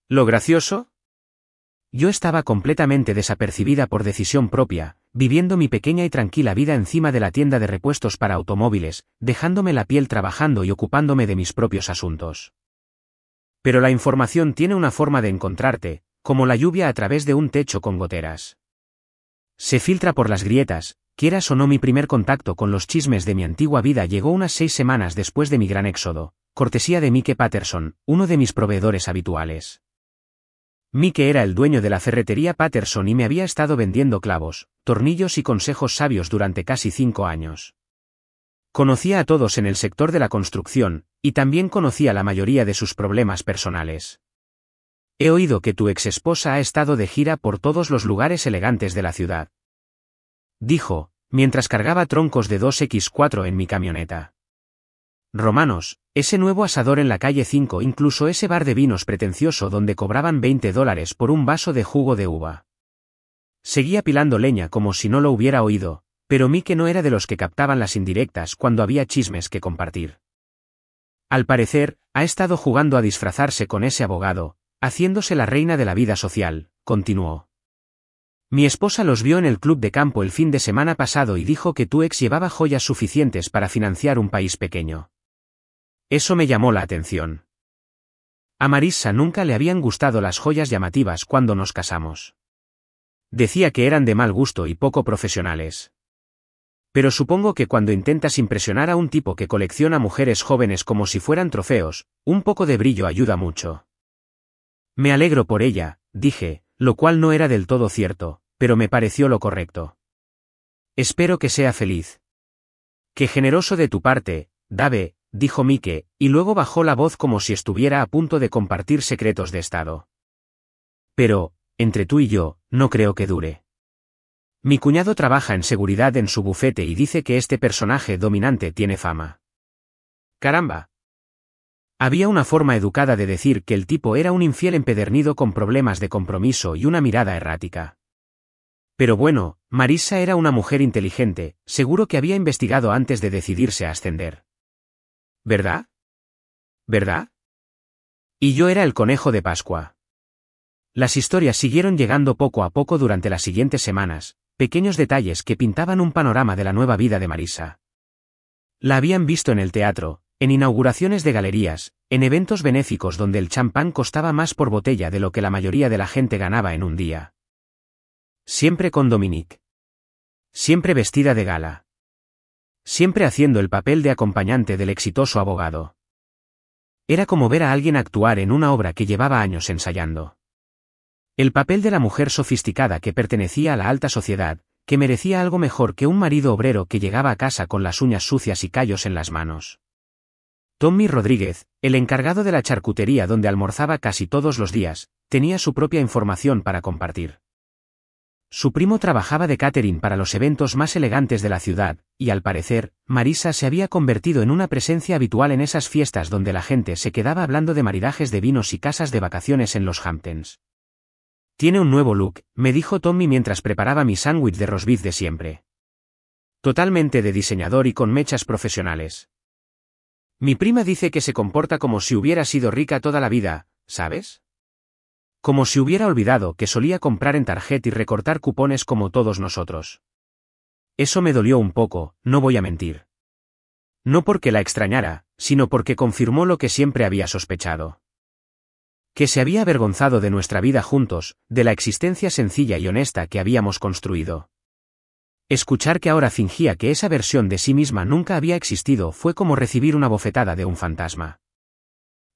Speaker 1: ¿Lo gracioso? Yo estaba completamente desapercibida por decisión propia, viviendo mi pequeña y tranquila vida encima de la tienda de repuestos para automóviles, dejándome la piel trabajando y ocupándome de mis propios asuntos. Pero la información tiene una forma de encontrarte, como la lluvia a través de un techo con goteras. Se filtra por las grietas, quieras o no. Mi primer contacto con los chismes de mi antigua vida llegó unas 6 semanas después de mi gran éxodo, cortesía de Mike Patterson, uno de mis proveedores habituales. Mike era el dueño de la ferretería Patterson y me había estado vendiendo clavos, tornillos y consejos sabios durante casi 5 años. Conocía a todos en el sector de la construcción, y también conocía la mayoría de sus problemas personales. He oído que tu exesposa ha estado de gira por todos los lugares elegantes de la ciudad. Dijo, mientras cargaba troncos de 2X4 en mi camioneta. Romanos, ese nuevo asador en la calle 5, incluso ese bar de vinos pretencioso donde cobraban $20 por un vaso de jugo de uva. Seguía pilando leña como si no lo hubiera oído, pero Mike no era de los que captaban las indirectas cuando había chismes que compartir. Al parecer, ha estado jugando a disfrazarse con ese abogado, haciéndose la reina de la vida social, continuó. Mi esposa los vio en el club de campo el fin de semana pasado y dijo que tu ex llevaba joyas suficientes para financiar un país pequeño. Eso me llamó la atención. A Marissa nunca le habían gustado las joyas llamativas cuando nos casamos. Decía que eran de mal gusto y poco profesionales. Pero supongo que cuando intentas impresionar a un tipo que colecciona mujeres jóvenes como si fueran trofeos, un poco de brillo ayuda mucho. Me alegro por ella, dije, lo cual no era del todo cierto, pero me pareció lo correcto. Espero que sea feliz. Qué generoso de tu parte, Dave, dijo Mike, y luego bajó la voz como si estuviera a punto de compartir secretos de estado. Pero, entre tú y yo, no creo que dure. Mi cuñado trabaja en seguridad en su bufete y dice que este personaje dominante tiene fama. Caramba. Había una forma educada de decir que el tipo era un infiel empedernido con problemas de compromiso y una mirada errática. Pero bueno, Marissa era una mujer inteligente, seguro que había investigado antes de decidirse a ascender. ¿Verdad? ¿Verdad? Y yo era el conejo de Pascua. Las historias siguieron llegando poco a poco durante las siguientes semanas, pequeños detalles que pintaban un panorama de la nueva vida de Marissa. La habían visto en el teatro, en inauguraciones de galerías, en eventos benéficos donde el champán costaba más por botella de lo que la mayoría de la gente ganaba en un día. Siempre con Dominique. Siempre vestida de gala. Siempre haciendo el papel de acompañante del exitoso abogado. Era como ver a alguien actuar en una obra que llevaba años ensayando. El papel de la mujer sofisticada que pertenecía a la alta sociedad, que merecía algo mejor que un marido obrero que llegaba a casa con las uñas sucias y callos en las manos. Tommy Rodríguez, el encargado de la charcutería donde almorzaba casi todos los días, tenía su propia información para compartir. Su primo trabajaba de catering para los eventos más elegantes de la ciudad, y al parecer, Marissa se había convertido en una presencia habitual en esas fiestas donde la gente se quedaba hablando de maridajes de vinos y casas de vacaciones en los Hamptons. Tiene un nuevo look, me dijo Tommy mientras preparaba mi sándwich de roast beef de siempre. Totalmente de diseñador y con mechas profesionales. Mi prima dice que se comporta como si hubiera sido rica toda la vida, ¿sabes? Como si hubiera olvidado que solía comprar en tarjeta y recortar cupones como todos nosotros. Eso me dolió un poco, no voy a mentir. No porque la extrañara, sino porque confirmó lo que siempre había sospechado. Que se había avergonzado de nuestra vida juntos, de la existencia sencilla y honesta que habíamos construido. Escuchar que ahora fingía que esa versión de sí misma nunca había existido fue como recibir una bofetada de un fantasma.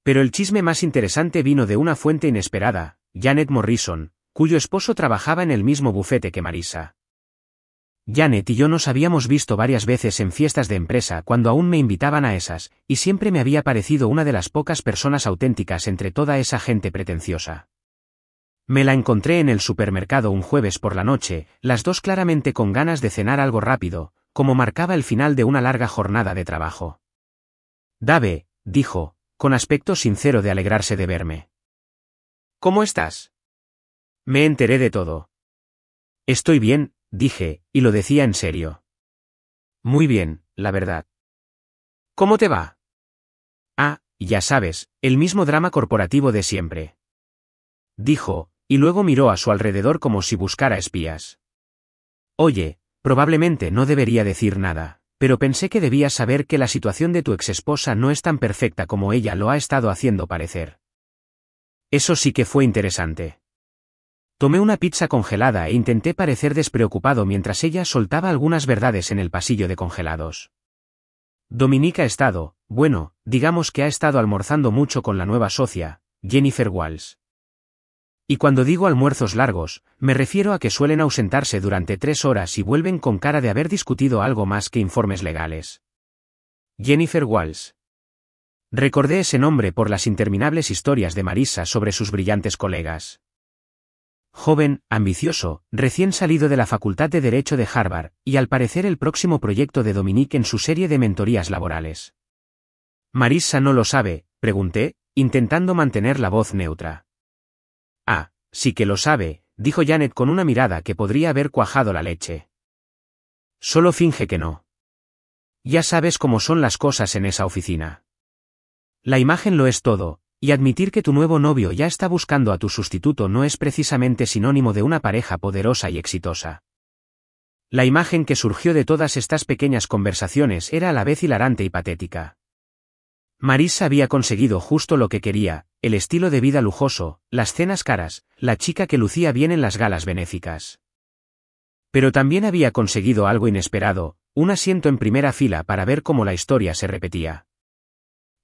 Speaker 1: Pero el chisme más interesante vino de una fuente inesperada, Janet Morrison, cuyo esposo trabajaba en el mismo bufete que Marissa. Janet y yo nos habíamos visto varias veces en fiestas de empresa cuando aún me invitaban a esas, y siempre me había parecido una de las pocas personas auténticas entre toda esa gente pretenciosa. Me la encontré en el supermercado un jueves por la noche, las dos claramente con ganas de cenar algo rápido, como marcaba el final de una larga jornada de trabajo. Dave, dijo, con aspecto sincero de alegrarse de verme. ¿Cómo estás? Me enteré de todo. Estoy bien, dije, y lo decía en serio. Muy bien, la verdad. ¿Cómo te va? Ah, ya sabes, el mismo drama corporativo de siempre. Dijo, y luego miró a su alrededor como si buscara espías. Oye, probablemente no debería decir nada, pero pensé que debías saber que la situación de tu exesposa no es tan perfecta como ella lo ha estado haciendo parecer. Eso sí que fue interesante. Tomé una pizza congelada e intenté parecer despreocupado mientras ella soltaba algunas verdades en el pasillo de congelados. Dominique ha estado, bueno, digamos que ha estado almorzando mucho con la nueva socia, Jennifer Walls. Y cuando digo almuerzos largos, me refiero a que suelen ausentarse durante 3 horas y vuelven con cara de haber discutido algo más que informes legales. Jennifer Walsh. Recordé ese nombre por las interminables historias de Marissa sobre sus brillantes colegas. Joven, ambicioso, recién salido de la Facultad de Derecho de Harvard, y al parecer el próximo proyecto de Dominique en su serie de mentorías laborales. ¿Marissa no lo sabe?, pregunté, intentando mantener la voz neutra. Ah, sí que lo sabe, dijo Janet con una mirada que podría haber cuajado la leche. Solo finge que no. Ya sabes cómo son las cosas en esa oficina. La imagen lo es todo, y admitir que tu nuevo novio ya está buscando a tu sustituto no es precisamente sinónimo de una pareja poderosa y exitosa. La imagen que surgió de todas estas pequeñas conversaciones era a la vez hilarante y patética. Marissa había conseguido justo lo que quería, el estilo de vida lujoso, las cenas caras, la chica que lucía bien en las galas benéficas. Pero también había conseguido algo inesperado, un asiento en primera fila para ver cómo la historia se repetía.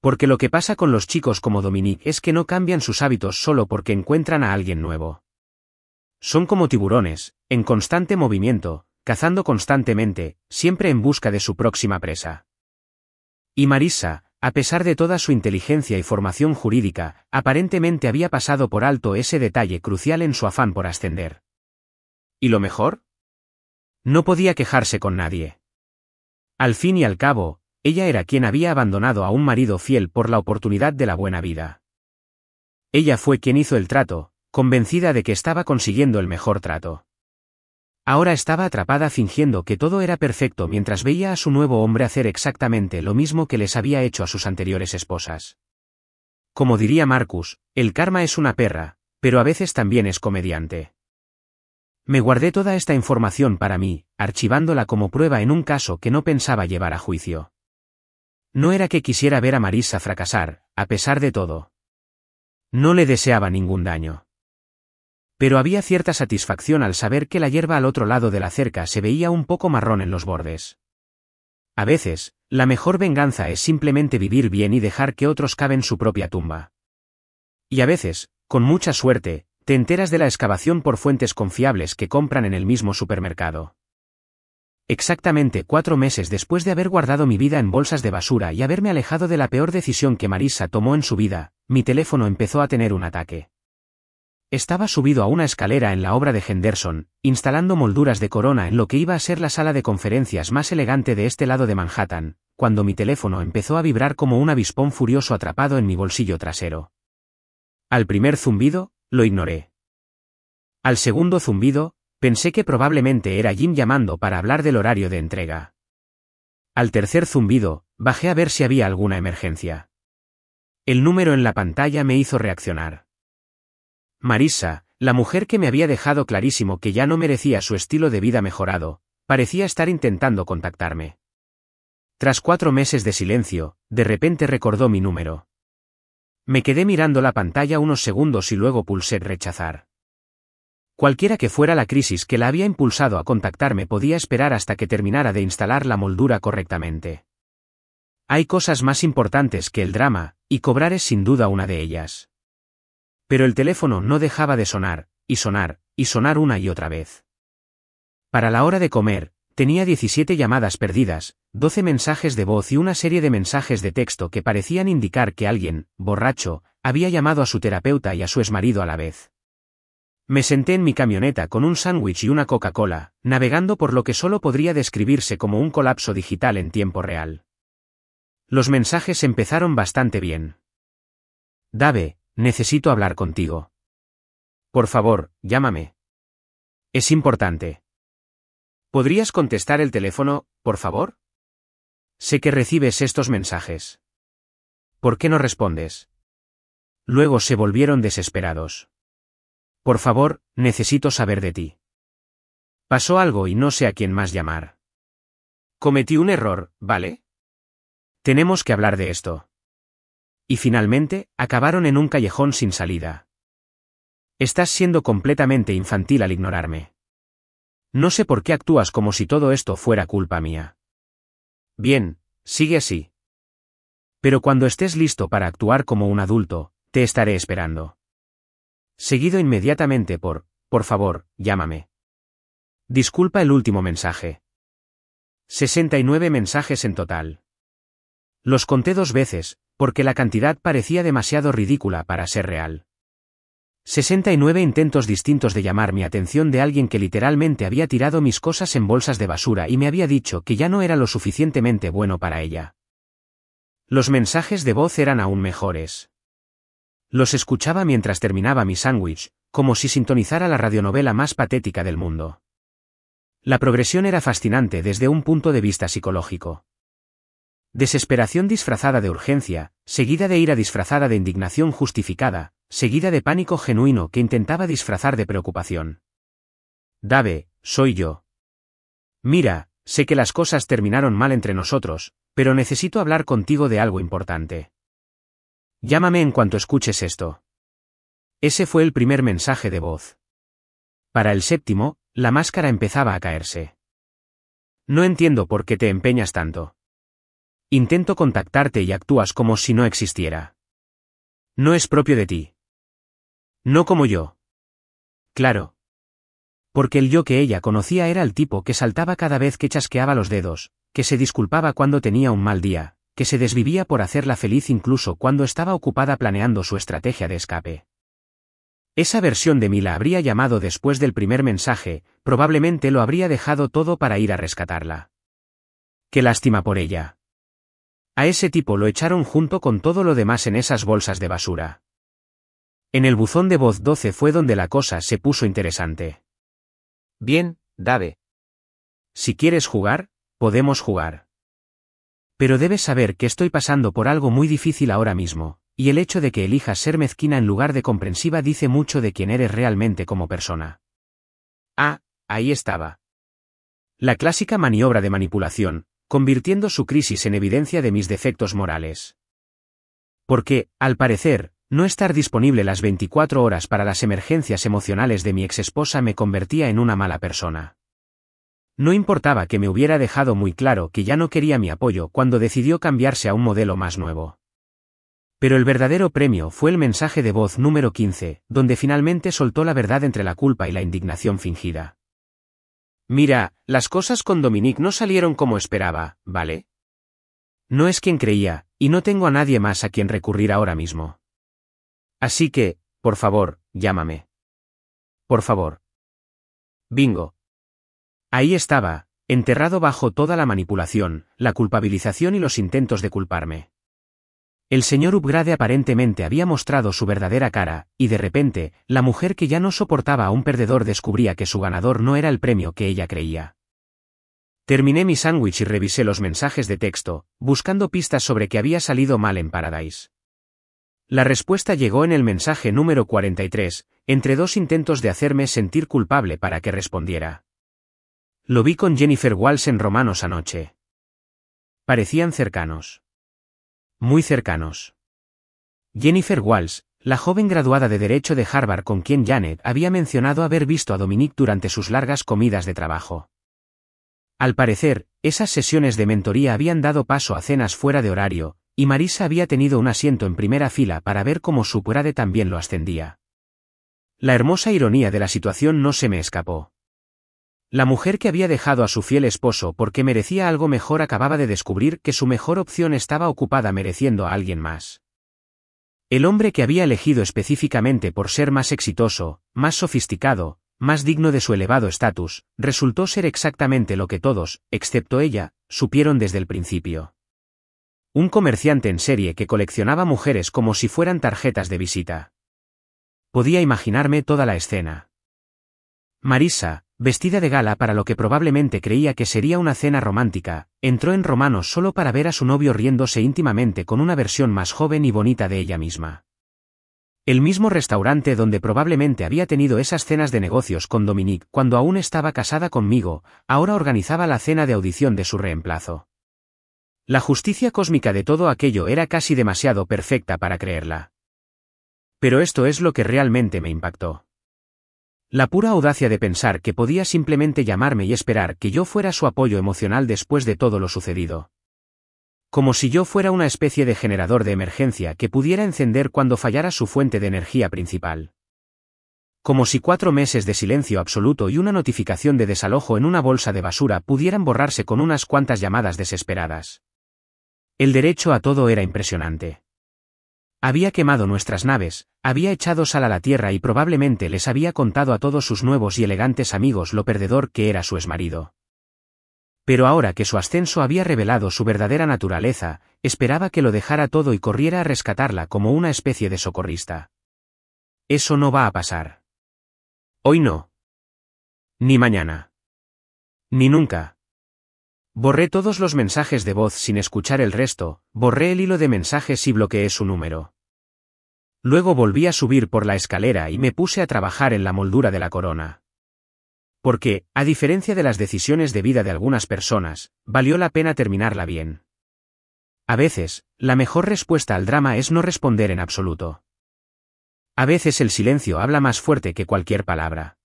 Speaker 1: Porque lo que pasa con los chicos como Dominique es que no cambian sus hábitos solo porque encuentran a alguien nuevo. Son como tiburones, en constante movimiento, cazando constantemente, siempre en busca de su próxima presa. Y Marissa, a pesar de toda su inteligencia y formación jurídica, aparentemente había pasado por alto ese detalle crucial en su afán por ascender. ¿Y lo mejor? No podía quejarse con nadie. Al fin y al cabo, ella era quien había abandonado a un marido fiel por la oportunidad de la buena vida. Ella fue quien hizo el trato, convencida de que estaba consiguiendo el mejor trato. Ahora estaba atrapada fingiendo que todo era perfecto mientras veía a su nuevo hombre hacer exactamente lo mismo que les había hecho a sus anteriores esposas. Como diría Marcus, el karma es una perra, pero a veces también es comediante. Me guardé toda esta información para mí, archivándola como prueba en un caso que no pensaba llevar a juicio. No era que quisiera ver a Marissa fracasar, a pesar de todo. No le deseaba ningún daño. Pero había cierta satisfacción al saber que la hierba al otro lado de la cerca se veía un poco marrón en los bordes. A veces, la mejor venganza es simplemente vivir bien y dejar que otros caven su propia tumba. Y a veces, con mucha suerte, te enteras de la excavación por fuentes confiables que compran en el mismo supermercado. Exactamente 4 meses después de haber guardado mi vida en bolsas de basura y haberme alejado de la peor decisión que Marissa tomó en su vida, mi teléfono empezó a tener un ataque. Estaba subido a una escalera en la obra de Henderson, instalando molduras de corona en lo que iba a ser la sala de conferencias más elegante de este lado de Manhattan, cuando mi teléfono empezó a vibrar como un avispón furioso atrapado en mi bolsillo trasero. Al primer zumbido, lo ignoré. Al segundo zumbido, pensé que probablemente era Jim llamando para hablar del horario de entrega. Al tercer zumbido, bajé a ver si había alguna emergencia. El número en la pantalla me hizo reaccionar. Marissa, la mujer que me había dejado clarísimo que ya no merecía su estilo de vida mejorado, parecía estar intentando contactarme. Tras 4 meses de silencio, de repente recordó mi número. Me quedé mirando la pantalla unos segundos y luego pulsé rechazar. Cualquiera que fuera la crisis que la había impulsado a contactarme podía esperar hasta que terminara de instalar la moldura correctamente. Hay cosas más importantes que el drama, y cobrar es sin duda una de ellas. Pero el teléfono no dejaba de sonar, y sonar, y sonar una y otra vez. Para la hora de comer, tenía 17 llamadas perdidas, 12 mensajes de voz y una serie de mensajes de texto que parecían indicar que alguien, borracho, había llamado a su terapeuta y a su exmarido a la vez. Me senté en mi camioneta con un sándwich y una Coca-Cola, navegando por lo que solo podría describirse como un colapso digital en tiempo real. Los mensajes empezaron bastante bien. Dave, necesito hablar contigo. Por favor, llámame. Es importante. ¿Podrías contestar el teléfono, por favor? Sé que recibes estos mensajes. ¿Por qué no respondes? Luego se volvieron desesperados. Por favor, necesito saber de ti. Pasó algo y no sé a quién más llamar. Cometí un error, ¿vale? Tenemos que hablar de esto. Y finalmente, acabaron en un callejón sin salida. Estás siendo completamente infantil al ignorarme. No sé por qué actúas como si todo esto fuera culpa mía. Bien, sigue así. Pero cuando estés listo para actuar como un adulto, te estaré esperando. Seguido inmediatamente por favor, llámame. Disculpa el último mensaje. 69 mensajes en total. Los conté 2 veces, porque la cantidad parecía demasiado ridícula para ser real. 69 intentos distintos de llamar mi atención de alguien que literalmente había tirado mis cosas en bolsas de basura y me había dicho que ya no era lo suficientemente bueno para ella. Los mensajes de voz eran aún mejores. Los escuchaba mientras terminaba mi sándwich, como si sintonizara la radionovela más patética del mundo. La progresión era fascinante desde un punto de vista psicológico. Desesperación disfrazada de urgencia, seguida de ira disfrazada de indignación justificada, seguida de pánico genuino que intentaba disfrazar de preocupación. Dave, soy yo. Mira, sé que las cosas terminaron mal entre nosotros, pero necesito hablar contigo de algo importante. Llámame en cuanto escuches esto. Ese fue el primer mensaje de voz. Para el séptimo, la máscara empezaba a caerse. No entiendo por qué te empeñas tanto. Intento contactarte y actúas como si no existiera. No es propio de ti. No como yo. Claro. Porque el yo que ella conocía era el tipo que saltaba cada vez que chasqueaba los dedos, que se disculpaba cuando tenía un mal día, que se desvivía por hacerla feliz incluso cuando estaba ocupada planeando su estrategia de escape. Esa versión de mí la habría llamado después del primer mensaje, probablemente lo habría dejado todo para ir a rescatarla. Qué lástima por ella. A ese tipo lo echaron junto con todo lo demás en esas bolsas de basura. En el buzón de voz 12 fue donde la cosa se puso interesante. Bien, Dave. Si quieres jugar, podemos jugar. Pero debes saber que estoy pasando por algo muy difícil ahora mismo, y el hecho de que elijas ser mezquina en lugar de comprensiva dice mucho de quién eres realmente como persona. Ah, ahí estaba. La clásica maniobra de manipulación, convirtiendo su crisis en evidencia de mis defectos morales. Porque, al parecer, no estar disponible las 24 horas para las emergencias emocionales de mi exesposa me convertía en una mala persona. No importaba que me hubiera dejado muy claro que ya no quería mi apoyo cuando decidió cambiarse a un modelo más nuevo. Pero el verdadero premio fue el mensaje de voz número 15, donde finalmente soltó la verdad entre la culpa y la indignación fingida. Mira, las cosas con Dominique no salieron como esperaba, ¿vale? No es quien creía, y no tengo a nadie más a quien recurrir ahora mismo. Así que, por favor, llámame. Por favor. Bingo. Ahí estaba, enterrado bajo toda la manipulación, la culpabilización y los intentos de culparme. El señor Upgrade aparentemente había mostrado su verdadera cara, y de repente, la mujer que ya no soportaba a un perdedor descubría que su ganador no era el premio que ella creía. Terminé mi sándwich y revisé los mensajes de texto, buscando pistas sobre que había salido mal en Paradise. La respuesta llegó en el mensaje número 43, entre 2 intentos de hacerme sentir culpable para que respondiera. Lo vi con Jennifer Walls en Romanos anoche. Parecían cercanos. Muy cercanos. Jennifer Walls, la joven graduada de Derecho de Harvard con quien Janet había mencionado haber visto a Dominique durante sus largas comidas de trabajo. Al parecer, esas sesiones de mentoría habían dado paso a cenas fuera de horario, y Marisa había tenido un asiento en primera fila para ver cómo su Upgrade también lo ascendía. La hermosa ironía de la situación no se me escapó. La mujer que había dejado a su fiel esposo porque merecía algo mejor acababa de descubrir que su mejor opción estaba ocupada mereciendo a alguien más. El hombre que había elegido específicamente por ser más exitoso, más sofisticado, más digno de su elevado estatus, resultó ser exactamente lo que todos, excepto ella, supieron desde el principio. Un comerciante en serie que coleccionaba mujeres como si fueran tarjetas de visita. Podía imaginarme toda la escena. Marisa, vestida de gala para lo que probablemente creía que sería una cena romántica, entró en Romanos solo para ver a su novio riéndose íntimamente con una versión más joven y bonita de ella misma. El mismo restaurante donde probablemente había tenido esas cenas de negocios con Dominique cuando aún estaba casada conmigo, ahora organizaba la cena de audición de su reemplazo. La justicia cósmica de todo aquello era casi demasiado perfecta para creerla. Pero esto es lo que realmente me impactó. La pura audacia de pensar que podía simplemente llamarme y esperar que yo fuera su apoyo emocional después de todo lo sucedido. Como si yo fuera una especie de generador de emergencia que pudiera encender cuando fallara su fuente de energía principal. Como si 4 meses de silencio absoluto y una notificación de desalojo en una bolsa de basura pudieran borrarse con unas cuantas llamadas desesperadas. El derecho a todo era impresionante. Había quemado nuestras naves, había echado sal a la tierra y probablemente les había contado a todos sus nuevos y elegantes amigos lo perdedor que era su exmarido. Pero ahora que su ascenso había revelado su verdadera naturaleza, esperaba que lo dejara todo y corriera a rescatarla como una especie de socorrista. Eso no va a pasar. Hoy no. Ni mañana. Ni nunca. Borré todos los mensajes de voz sin escuchar el resto, borré el hilo de mensajes y bloqueé su número. Luego volví a subir por la escalera y me puse a trabajar en la moldura de la corona. Porque, a diferencia de las decisiones de vida de algunas personas, valió la pena terminarla bien. A veces, la mejor respuesta al drama es no responder en absoluto. A veces el silencio habla más fuerte que cualquier palabra.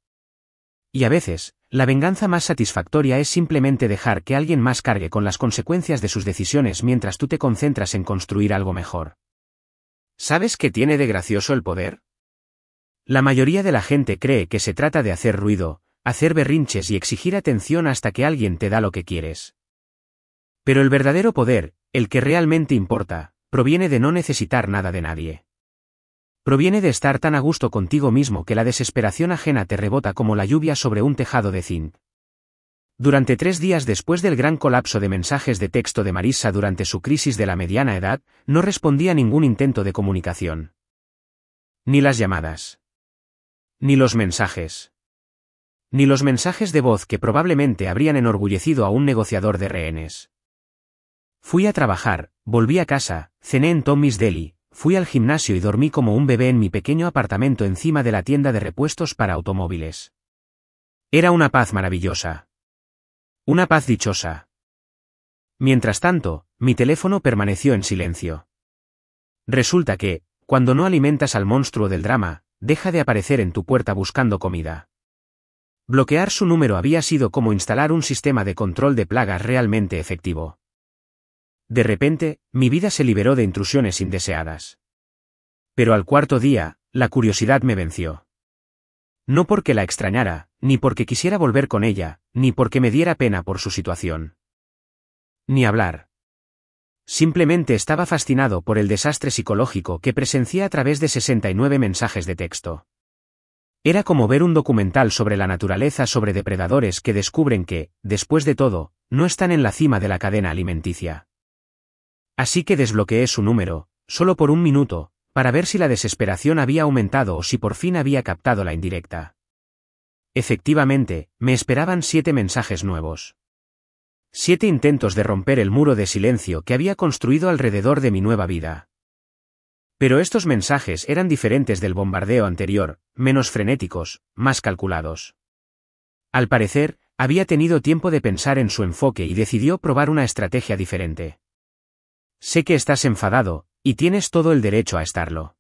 Speaker 1: Y a veces, la venganza más satisfactoria es simplemente dejar que alguien más cargue con las consecuencias de sus decisiones mientras tú te concentras en construir algo mejor. ¿Sabes qué tiene de gracioso el poder? La mayoría de la gente cree que se trata de hacer ruido, hacer berrinches y exigir atención hasta que alguien te da lo que quieres. Pero el verdadero poder, el que realmente importa, proviene de no necesitar nada de nadie. Proviene de estar tan a gusto contigo mismo que la desesperación ajena te rebota como la lluvia sobre un tejado de zinc. Durante 3 días después del gran colapso de mensajes de texto de Marissa durante su crisis de la mediana edad, no respondía a ningún intento de comunicación. Ni las llamadas. Ni los mensajes. Ni los mensajes de voz que probablemente habrían enorgullecido a un negociador de rehenes. Fui a trabajar, volví a casa, cené en Tommy's Deli. Fui al gimnasio y dormí como un bebé en mi pequeño apartamento encima de la tienda de repuestos para automóviles. Era una paz maravillosa. Una paz dichosa. Mientras tanto, mi teléfono permaneció en silencio. Resulta que, cuando no alimentas al monstruo del drama, deja de aparecer en tu puerta buscando comida. Bloquear su número había sido como instalar un sistema de control de plagas realmente efectivo. De repente, mi vida se liberó de intrusiones indeseadas. Pero al 4.º día, la curiosidad me venció. No porque la extrañara, ni porque quisiera volver con ella, ni porque me diera pena por su situación. Ni hablar. Simplemente estaba fascinado por el desastre psicológico que presencié a través de 69 mensajes de texto. Era como ver un documental sobre la naturaleza sobre depredadores que descubren que, después de todo, no están en la cima de la cadena alimenticia. Así que desbloqueé su número, solo por 1 minuto, para ver si la desesperación había aumentado o si por fin había captado la indirecta. Efectivamente, me esperaban 7 mensajes nuevos. 7 intentos de romper el muro de silencio que había construido alrededor de mi nueva vida. Pero estos mensajes eran diferentes del bombardeo anterior, menos frenéticos, más calculados. Al parecer, había tenido tiempo de pensar en su enfoque y decidió probar una estrategia diferente. Sé que estás enfadado, y tienes todo el derecho a estarlo.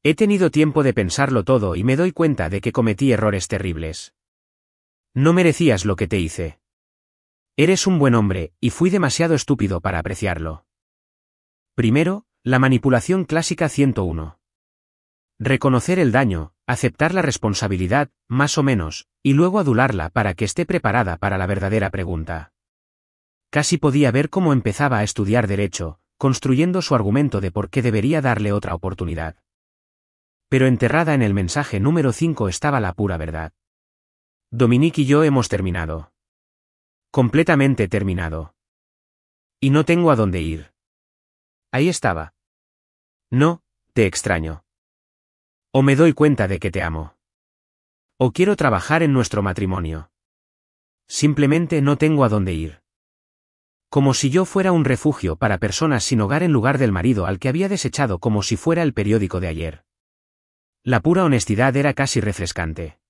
Speaker 1: He tenido tiempo de pensarlo todo y me doy cuenta de que cometí errores terribles. No merecías lo que te hice. Eres un buen hombre, y fui demasiado estúpido para apreciarlo. Primero, la manipulación clásica 101. Reconocer el daño, aceptar la responsabilidad, más o menos, y luego adularla para que esté preparada para la verdadera pregunta. Casi podía ver cómo empezaba a estudiar derecho, construyendo su argumento de por qué debería darle otra oportunidad. Pero enterrada en el mensaje número 5 estaba la pura verdad. Dominique y yo hemos terminado. Completamente terminado. Y no tengo a dónde ir. Ahí estaba. No, te extraño. O me doy cuenta de que te amo. O quiero trabajar en nuestro matrimonio. Simplemente no tengo a dónde ir. Como si yo fuera un refugio para personas sin hogar en lugar del marido al que había desechado como si fuera el periódico de ayer. La pura honestidad era casi refrescante.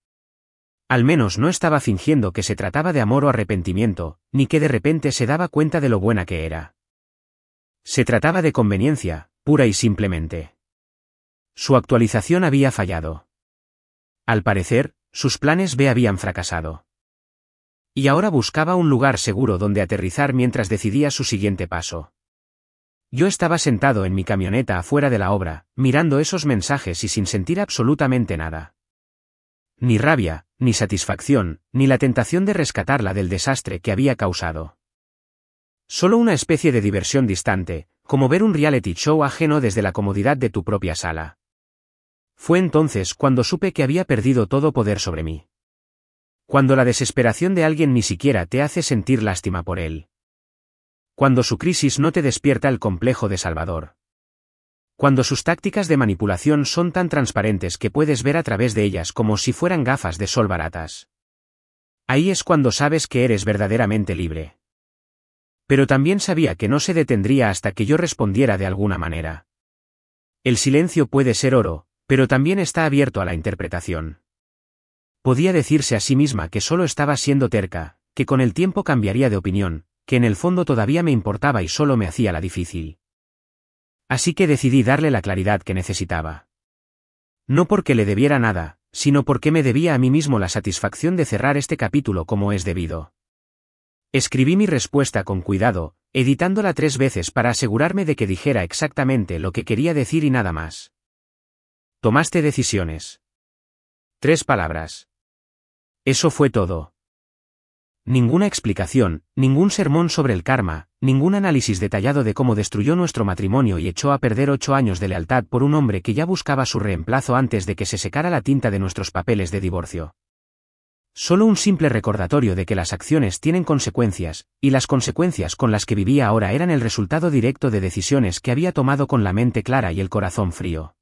Speaker 1: Al menos no estaba fingiendo que se trataba de amor o arrepentimiento, ni que de repente se daba cuenta de lo buena que era. Se trataba de conveniencia, pura y simplemente. Su actualización había fallado. Al parecer, sus planes B habían fracasado. Y ahora buscaba un lugar seguro donde aterrizar mientras decidía su siguiente paso. Yo estaba sentado en mi camioneta afuera de la obra, mirando esos mensajes y sin sentir absolutamente nada. Ni rabia, ni satisfacción, ni la tentación de rescatarla del desastre que había causado. Solo una especie de diversión distante, como ver un reality show ajeno desde la comodidad de tu propia sala. Fue entonces cuando supe que había perdido todo poder sobre mí. Cuando la desesperación de alguien ni siquiera te hace sentir lástima por él. Cuando su crisis no te despierta el complejo de Salvador. Cuando sus tácticas de manipulación son tan transparentes que puedes ver a través de ellas como si fueran gafas de sol baratas. Ahí es cuando sabes que eres verdaderamente libre. Pero también sabía que no se detendría hasta que yo respondiera de alguna manera. El silencio puede ser oro, pero también está abierto a la interpretación. Podía decirse a sí misma que solo estaba siendo terca, que con el tiempo cambiaría de opinión, que en el fondo todavía me importaba y solo me hacía la difícil. Así que decidí darle la claridad que necesitaba. No porque le debiera nada, sino porque me debía a mí mismo la satisfacción de cerrar este capítulo como es debido. Escribí mi respuesta con cuidado, editándola 3 veces para asegurarme de que dijera exactamente lo que quería decir y nada más. Tomaste decisiones. 3 palabras. Eso fue todo. Ninguna explicación, ningún sermón sobre el karma, ningún análisis detallado de cómo destruyó nuestro matrimonio y echó a perder 8 años de lealtad por un hombre que ya buscaba su reemplazo antes de que se secara la tinta de nuestros papeles de divorcio. Solo un simple recordatorio de que las acciones tienen consecuencias, y las consecuencias con las que vivía ahora eran el resultado directo de decisiones que había tomado con la mente clara y el corazón frío.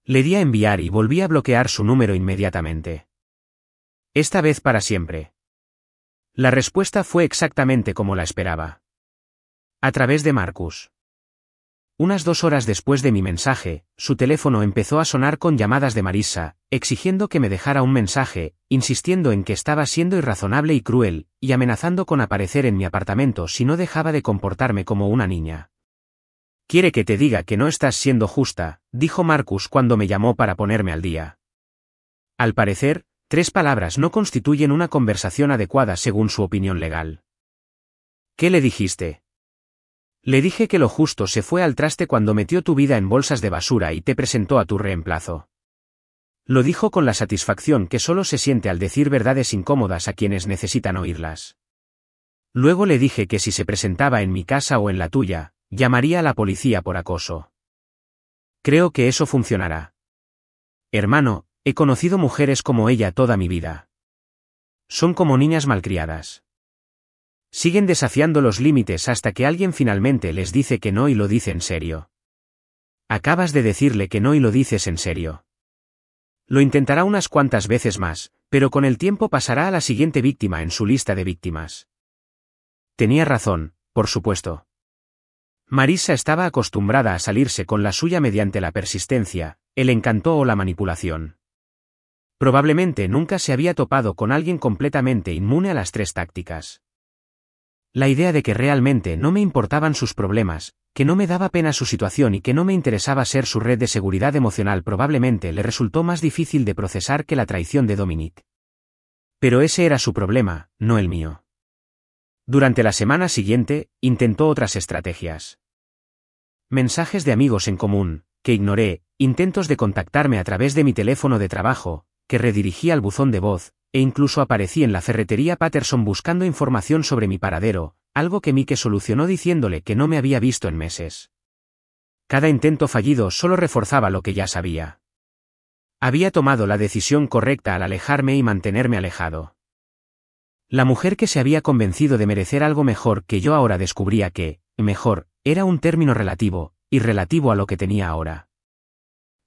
Speaker 1: Le di a enviar y volví a bloquear su número inmediatamente. Esta vez para siempre. La respuesta fue exactamente como la esperaba. A través de Marcus. Unas 2 horas después de mi mensaje, su teléfono empezó a sonar con llamadas de Marissa, exigiendo que me dejara un mensaje, insistiendo en que estaba siendo irrazonable y cruel, y amenazando con aparecer en mi apartamento si no dejaba de comportarme como una niña. «Quiere que te diga que no estás siendo justa», dijo Marcus cuando me llamó para ponerme al día. Al parecer, 3 palabras no constituyen una conversación adecuada según su opinión legal. «¿Qué le dijiste?» Le dije que lo justo se fue al traste cuando metió tu vida en bolsas de basura y te presentó a tu reemplazo. Lo dijo con la satisfacción que solo se siente al decir verdades incómodas a quienes necesitan oírlas. Luego le dije que si se presentaba en mi casa o en la tuya, llamaría a la policía por acoso. Creo que eso funcionará. Hermano, he conocido mujeres como ella toda mi vida. Son como niñas malcriadas. Siguen desafiando los límites hasta que alguien finalmente les dice que no y lo dice en serio. Acabas de decirle que no y lo dices en serio. Lo intentará unas cuantas veces más, pero con el tiempo pasará a la siguiente víctima en su lista de víctimas. Tenía razón, por supuesto. Marissa estaba acostumbrada a salirse con la suya mediante la persistencia, el encanto o la manipulación. Probablemente nunca se había topado con alguien completamente inmune a las 3 tácticas. La idea de que realmente no me importaban sus problemas, que no me daba pena su situación y que no me interesaba ser su red de seguridad emocional probablemente le resultó más difícil de procesar que la traición de Dominic. Pero ese era su problema, no el mío. Durante la semana siguiente, intentó otras estrategias. Mensajes de amigos en común, que ignoré, intentos de contactarme a través de mi teléfono de trabajo, que redirigí al buzón de voz, e incluso aparecí en la ferretería Patterson buscando información sobre mi paradero, algo que Mike solucionó diciéndole que no me había visto en meses. Cada intento fallido solo reforzaba lo que ya sabía. Había tomado la decisión correcta al alejarme y mantenerme alejado. La mujer que se había convencido de merecer algo mejor que yo ahora descubría que, mejor, era un término relativo, y relativo a lo que tenía ahora.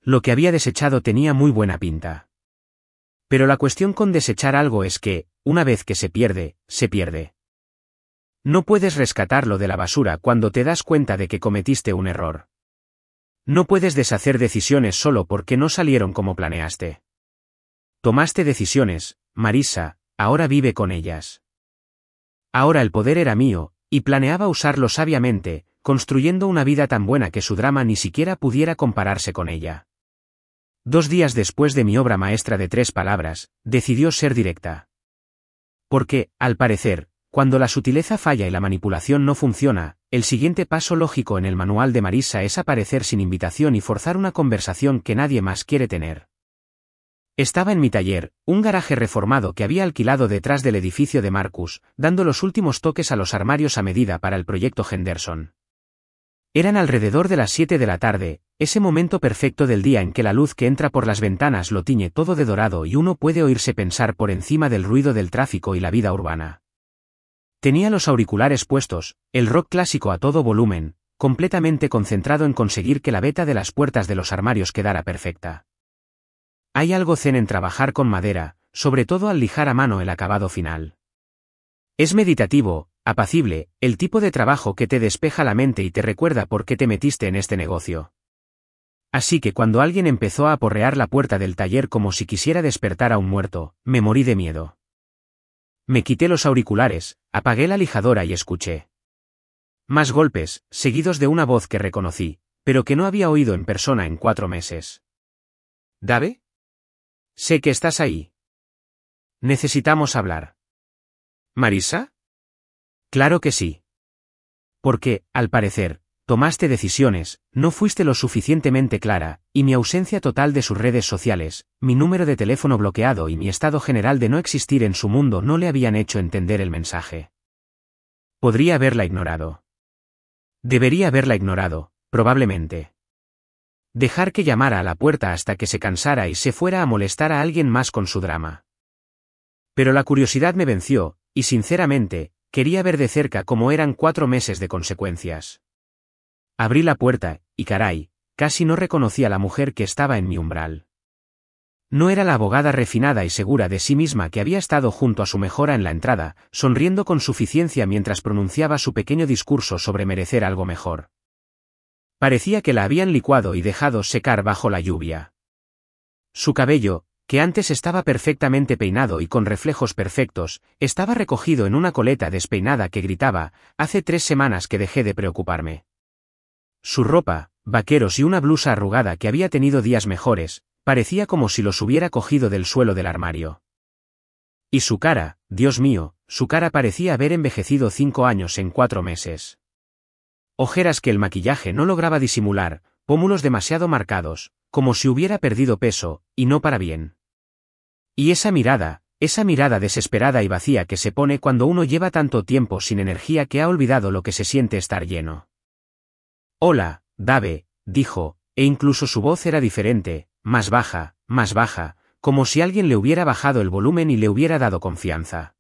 Speaker 1: Lo que había desechado tenía muy buena pinta. Pero la cuestión con desechar algo es que, una vez que se pierde, se pierde. No puedes rescatarlo de la basura cuando te das cuenta de que cometiste un error. No puedes deshacer decisiones solo porque no salieron como planeaste. Tomaste decisiones, Marissa, ahora vive con ellas. Ahora el poder era mío, y planeaba usarlo sabiamente, construyendo una vida tan buena que su drama ni siquiera pudiera compararse con ella. 2 días después de mi obra maestra de 3 palabras, decidió ser directa. Porque, al parecer, cuando la sutileza falla y la manipulación no funciona, el siguiente paso lógico en el manual de Marissa es aparecer sin invitación y forzar una conversación que nadie más quiere tener. Estaba en mi taller, un garaje reformado que había alquilado detrás del edificio de Marcus, dando los últimos toques a los armarios a medida para el proyecto Henderson. Eran alrededor de las 7 de la tarde, ese momento perfecto del día en que la luz que entra por las ventanas lo tiñe todo de dorado y uno puede oírse pensar por encima del ruido del tráfico y la vida urbana. Tenía los auriculares puestos, el rock clásico a todo volumen, completamente concentrado en conseguir que la veta de las puertas de los armarios quedara perfecta. Hay algo zen en trabajar con madera, sobre todo al lijar a mano el acabado final. Es meditativo, apacible, el tipo de trabajo que te despeja la mente y te recuerda por qué te metiste en este negocio. Así que cuando alguien empezó a aporrear la puerta del taller como si quisiera despertar a un muerto, me morí de miedo. Me quité los auriculares, apagué la lijadora y escuché. Más golpes, seguidos de una voz que reconocí, pero que no había oído en persona en 4 meses. ¿Dave? Sé que estás ahí. Necesitamos hablar. ¿Marisa? Claro que sí. Porque, al parecer, tomaste decisiones, no fuiste lo suficientemente clara, y mi ausencia total de sus redes sociales, mi número de teléfono bloqueado y mi estado general de no existir en su mundo no le habían hecho entender el mensaje. Podría haberla ignorado. Debería haberla ignorado, probablemente. Dejar que llamara a la puerta hasta que se cansara y se fuera a molestar a alguien más con su drama. Pero la curiosidad me venció, y sinceramente, quería ver de cerca cómo eran 4 meses de consecuencias. Abrí la puerta, y caray, casi no reconocí a la mujer que estaba en mi umbral. No era la abogada refinada y segura de sí misma que había estado junto a su mejora en la entrada, sonriendo con suficiencia mientras pronunciaba su pequeño discurso sobre merecer algo mejor. Parecía que la habían licuado y dejado secar bajo la lluvia. Su cabello, que antes estaba perfectamente peinado y con reflejos perfectos, estaba recogido en una coleta despeinada que gritaba, hace 3 semanas que dejé de preocuparme. Su ropa, vaqueros y una blusa arrugada que había tenido días mejores, parecía como si los hubiera cogido del suelo del armario. Y su cara, Dios mío, su cara parecía haber envejecido 5 años en 4 meses. Ojeras que el maquillaje no lograba disimular, pómulos demasiado marcados, como si hubiera perdido peso, y no para bien. Y esa mirada desesperada y vacía que se pone cuando uno lleva tanto tiempo sin energía que ha olvidado lo que se siente estar lleno. Hola, Dave, dijo, e incluso su voz era diferente, más baja, como si alguien le hubiera bajado el volumen y le hubiera dado confianza.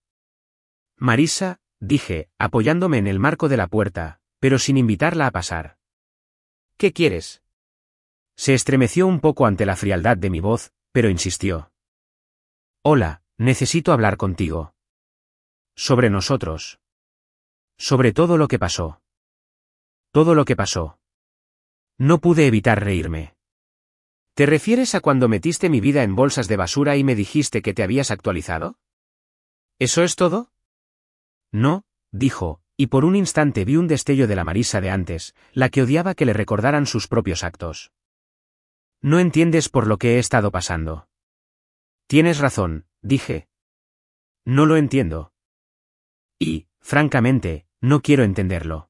Speaker 1: Marisa, dije, apoyándome en el marco de la puerta, pero sin invitarla a pasar. ¿Qué quieres? Se estremeció un poco ante la frialdad de mi voz, pero insistió. Hola, necesito hablar contigo. Sobre nosotros. Sobre todo lo que pasó. Todo lo que pasó. No pude evitar reírme. ¿Te refieres a cuando metiste mi vida en bolsas de basura y me dijiste que te habías actualizado? ¿Eso es todo? No, dijo, y por un instante vi un destello de la Marisa de antes, la que odiaba que le recordaran sus propios actos. No entiendes por lo que he estado pasando. Tienes razón, dije. No lo entiendo. Y, francamente, no quiero entenderlo.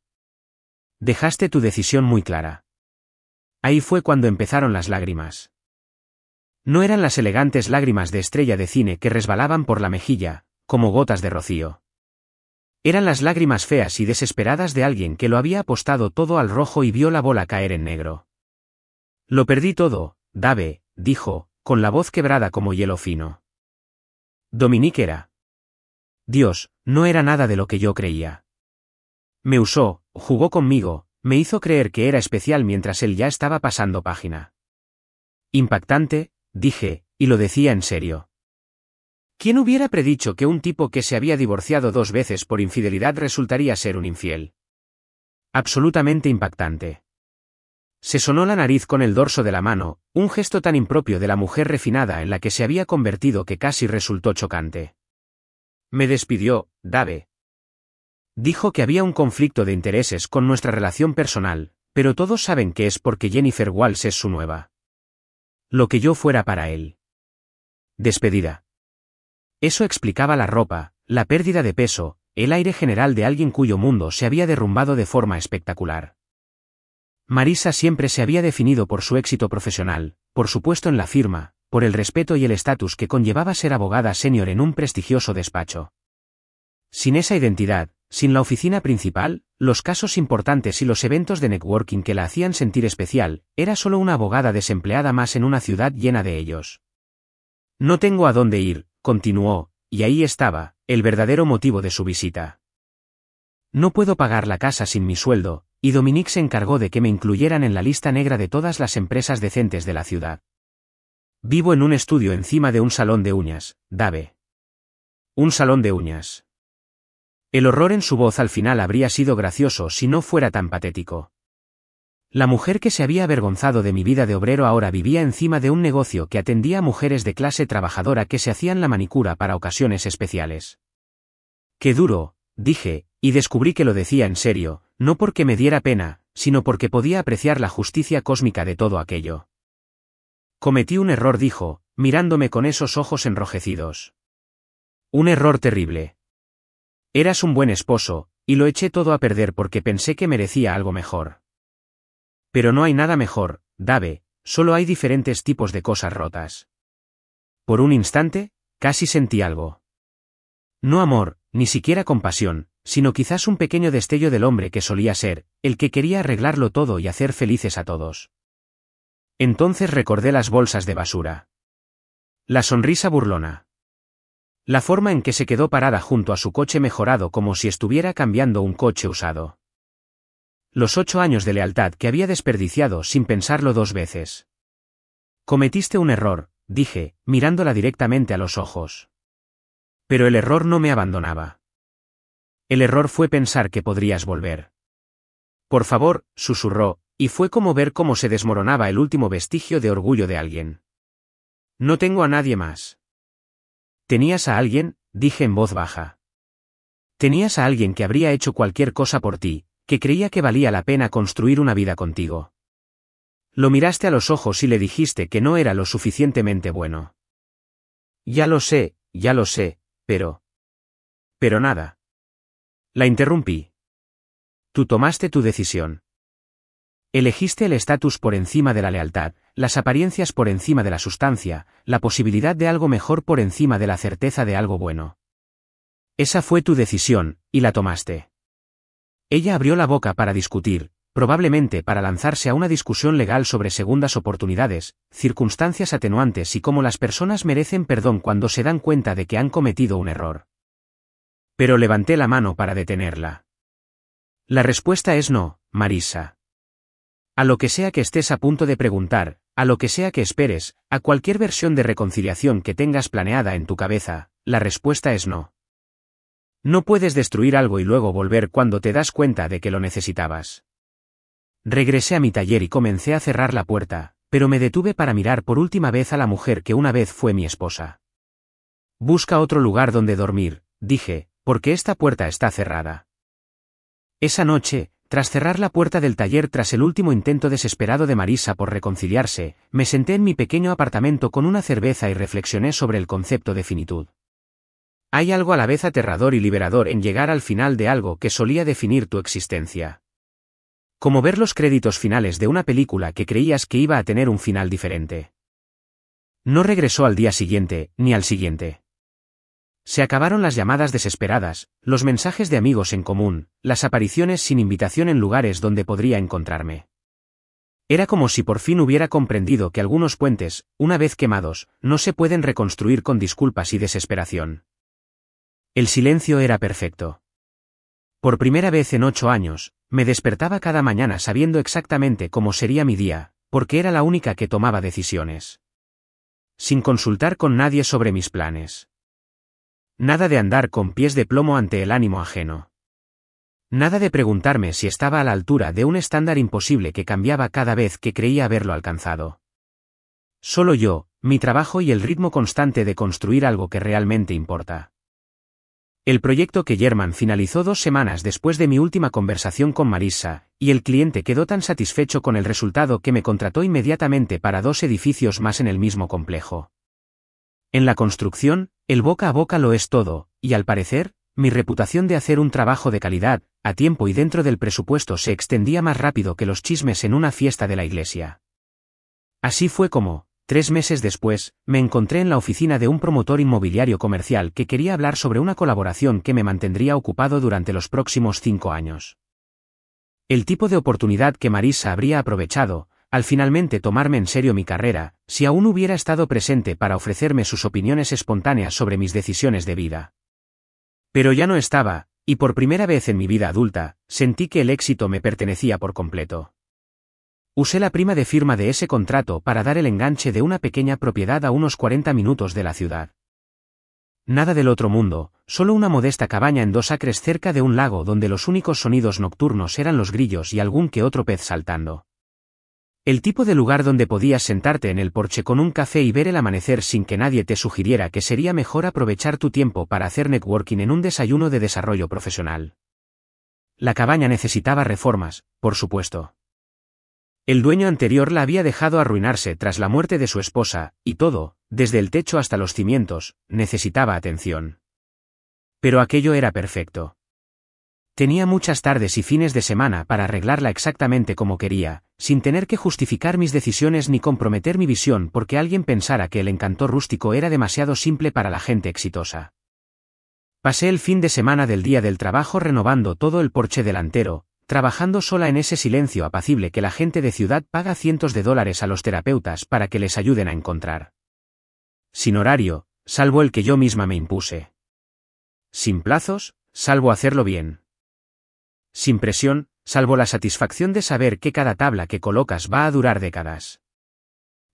Speaker 1: Dejaste tu decisión muy clara. Ahí fue cuando empezaron las lágrimas. No eran las elegantes lágrimas de estrella de cine que resbalaban por la mejilla, como gotas de rocío. Eran las lágrimas feas y desesperadas de alguien que lo había apostado todo al rojo y vio la bola caer en negro. Lo perdí todo, Dave, dijo, con la voz quebrada como hielo fino. Dominique era. Dios, no era nada de lo que yo creía. Me usó, jugó conmigo, me hizo creer que era especial mientras él ya estaba pasando página. Impactante, dije, y lo decía en serio. ¿Quién hubiera predicho que un tipo que se había divorciado 2 veces por infidelidad resultaría ser un infiel? Absolutamente impactante. Se sonó la nariz con el dorso de la mano, un gesto tan impropio de la mujer refinada en la que se había convertido que casi resultó chocante. Me despidió, Dave. Dijo que había un conflicto de intereses con nuestra relación personal, pero todos saben que es porque Jennifer Walsh es su nueva. Lo que yo fuera para él. Despedida. Eso explicaba la ropa, la pérdida de peso, el aire general de alguien cuyo mundo se había derrumbado de forma espectacular. Marisa siempre se había definido por su éxito profesional, por su puesto en la firma, por el respeto y el estatus que conllevaba ser abogada senior en un prestigioso despacho. Sin esa identidad, sin la oficina principal, los casos importantes y los eventos de networking que la hacían sentir especial, era solo una abogada desempleada más en una ciudad llena de ellos. No tengo a dónde ir, continuó, y ahí estaba, el verdadero motivo de su visita. No puedo pagar la casa sin mi sueldo, y Dominique se encargó de que me incluyeran en la lista negra de todas las empresas decentes de la ciudad. Vivo en un estudio encima de un salón de uñas, Dave. Un salón de uñas. El horror en su voz al final habría sido gracioso si no fuera tan patético. La mujer que se había avergonzado de mi vida de obrero ahora vivía encima de un negocio que atendía a mujeres de clase trabajadora que se hacían la manicura para ocasiones especiales. ¡Qué duro!, dije, y descubrí que lo decía en serio, no porque me diera pena, sino porque podía apreciar la justicia cósmica de todo aquello. Cometí un error, dijo, mirándome con esos ojos enrojecidos. Un error terrible. Eras un buen esposo, y lo eché todo a perder porque pensé que merecía algo mejor. Pero no hay nada mejor, Dave, solo hay diferentes tipos de cosas rotas. Por un instante, casi sentí algo. No amor, ni siquiera compasión, sino quizás un pequeño destello del hombre que solía ser, el que quería arreglarlo todo y hacer felices a todos. Entonces recordé las bolsas de basura. La sonrisa burlona. La forma en que se quedó parada junto a su coche mejorado como si estuviera cambiando un coche usado. Los 8 años de lealtad que había desperdiciado sin pensarlo 2 veces. Cometiste un error, dije, mirándola directamente a los ojos. Pero el error no me abandonaba. El error fue pensar que podrías volver. Por favor, susurró, y fue como ver cómo se desmoronaba el último vestigio de orgullo de alguien. No tengo a nadie más. ¿Tenías a alguien?, dije en voz baja. Tenías a alguien que habría hecho cualquier cosa por ti, que creía que valía la pena construir una vida contigo. Lo miraste a los ojos y le dijiste que no era lo suficientemente bueno. Ya lo sé, pero... Pero nada. La interrumpí. Tú tomaste tu decisión. Elegiste el estatus por encima de la lealtad, las apariencias por encima de la sustancia, la posibilidad de algo mejor por encima de la certeza de algo bueno. Esa fue tu decisión, y la tomaste. Ella abrió la boca para discutir, probablemente para lanzarse a una discusión legal sobre segundas oportunidades, circunstancias atenuantes y cómo las personas merecen perdón cuando se dan cuenta de que han cometido un error. Pero levanté la mano para detenerla. La respuesta es no, Marissa. A lo que sea que estés a punto de preguntar, a lo que sea que esperes, a cualquier versión de reconciliación que tengas planeada en tu cabeza, la respuesta es no. No puedes destruir algo y luego volver cuando te das cuenta de que lo necesitabas. Regresé a mi taller y comencé a cerrar la puerta, pero me detuve para mirar por última vez a la mujer que una vez fue mi esposa. Busca otro lugar donde dormir, dije, porque esta puerta está cerrada. Esa noche, tras cerrar la puerta del taller tras el último intento desesperado de Marissa por reconciliarse, me senté en mi pequeño apartamento con una cerveza y reflexioné sobre el concepto de finitud. Hay algo a la vez aterrador y liberador en llegar al final de algo que solía definir tu existencia. Como ver los créditos finales de una película que creías que iba a tener un final diferente. No regresó al día siguiente, ni al siguiente. Se acabaron las llamadas desesperadas, los mensajes de amigos en común, las apariciones sin invitación en lugares donde podría encontrarme. Era como si por fin hubiera comprendido que algunos puentes, una vez quemados, no se pueden reconstruir con disculpas y desesperación. El silencio era perfecto. Por primera vez en 8 años, me despertaba cada mañana sabiendo exactamente cómo sería mi día, porque era la única que tomaba decisiones. Sin consultar con nadie sobre mis planes. Nada de andar con pies de plomo ante el ánimo ajeno. Nada de preguntarme si estaba a la altura de un estándar imposible que cambiaba cada vez que creía haberlo alcanzado. Solo yo, mi trabajo y el ritmo constante de construir algo que realmente importa. El proyecto que German finalizó 2 semanas después de mi última conversación con Marissa, y el cliente quedó tan satisfecho con el resultado que me contrató inmediatamente para 2 edificios más en el mismo complejo. En la construcción, el boca a boca lo es todo, y al parecer, mi reputación de hacer un trabajo de calidad, a tiempo y dentro del presupuesto se extendía más rápido que los chismes en una fiesta de la iglesia. Así fue como, 3 meses después, me encontré en la oficina de un promotor inmobiliario comercial que quería hablar sobre una colaboración que me mantendría ocupado durante los próximos 5 años. El tipo de oportunidad que Marisa habría aprovechado, al finalmente tomarme en serio mi carrera, si aún hubiera estado presente para ofrecerme sus opiniones espontáneas sobre mis decisiones de vida. Pero ya no estaba, y por primera vez en mi vida adulta, sentí que el éxito me pertenecía por completo. Usé la prima de firma de ese contrato para dar el enganche de una pequeña propiedad a unos 40 minutos de la ciudad. Nada del otro mundo, solo una modesta cabaña en 2 acres cerca de un lago donde los únicos sonidos nocturnos eran los grillos y algún que otro pez saltando. El tipo de lugar donde podías sentarte en el porche con un café y ver el amanecer sin que nadie te sugiriera que sería mejor aprovechar tu tiempo para hacer networking en un desayuno de desarrollo profesional. La cabaña necesitaba reformas, por supuesto. El dueño anterior la había dejado arruinarse tras la muerte de su esposa, y todo, desde el techo hasta los cimientos, necesitaba atención. Pero aquello era perfecto. Tenía muchas tardes y fines de semana para arreglarla exactamente como quería, sin tener que justificar mis decisiones ni comprometer mi visión porque alguien pensara que el encanto rústico era demasiado simple para la gente exitosa. Pasé el fin de semana del día del trabajo renovando todo el porche delantero, trabajando sola en ese silencio apacible que la gente de ciudad paga cientos de dólares a los terapeutas para que les ayuden a encontrar. Sin horario, salvo el que yo misma me impuse. Sin plazos, salvo hacerlo bien. Sin presión, salvo la satisfacción de saber que cada tabla que colocas va a durar décadas.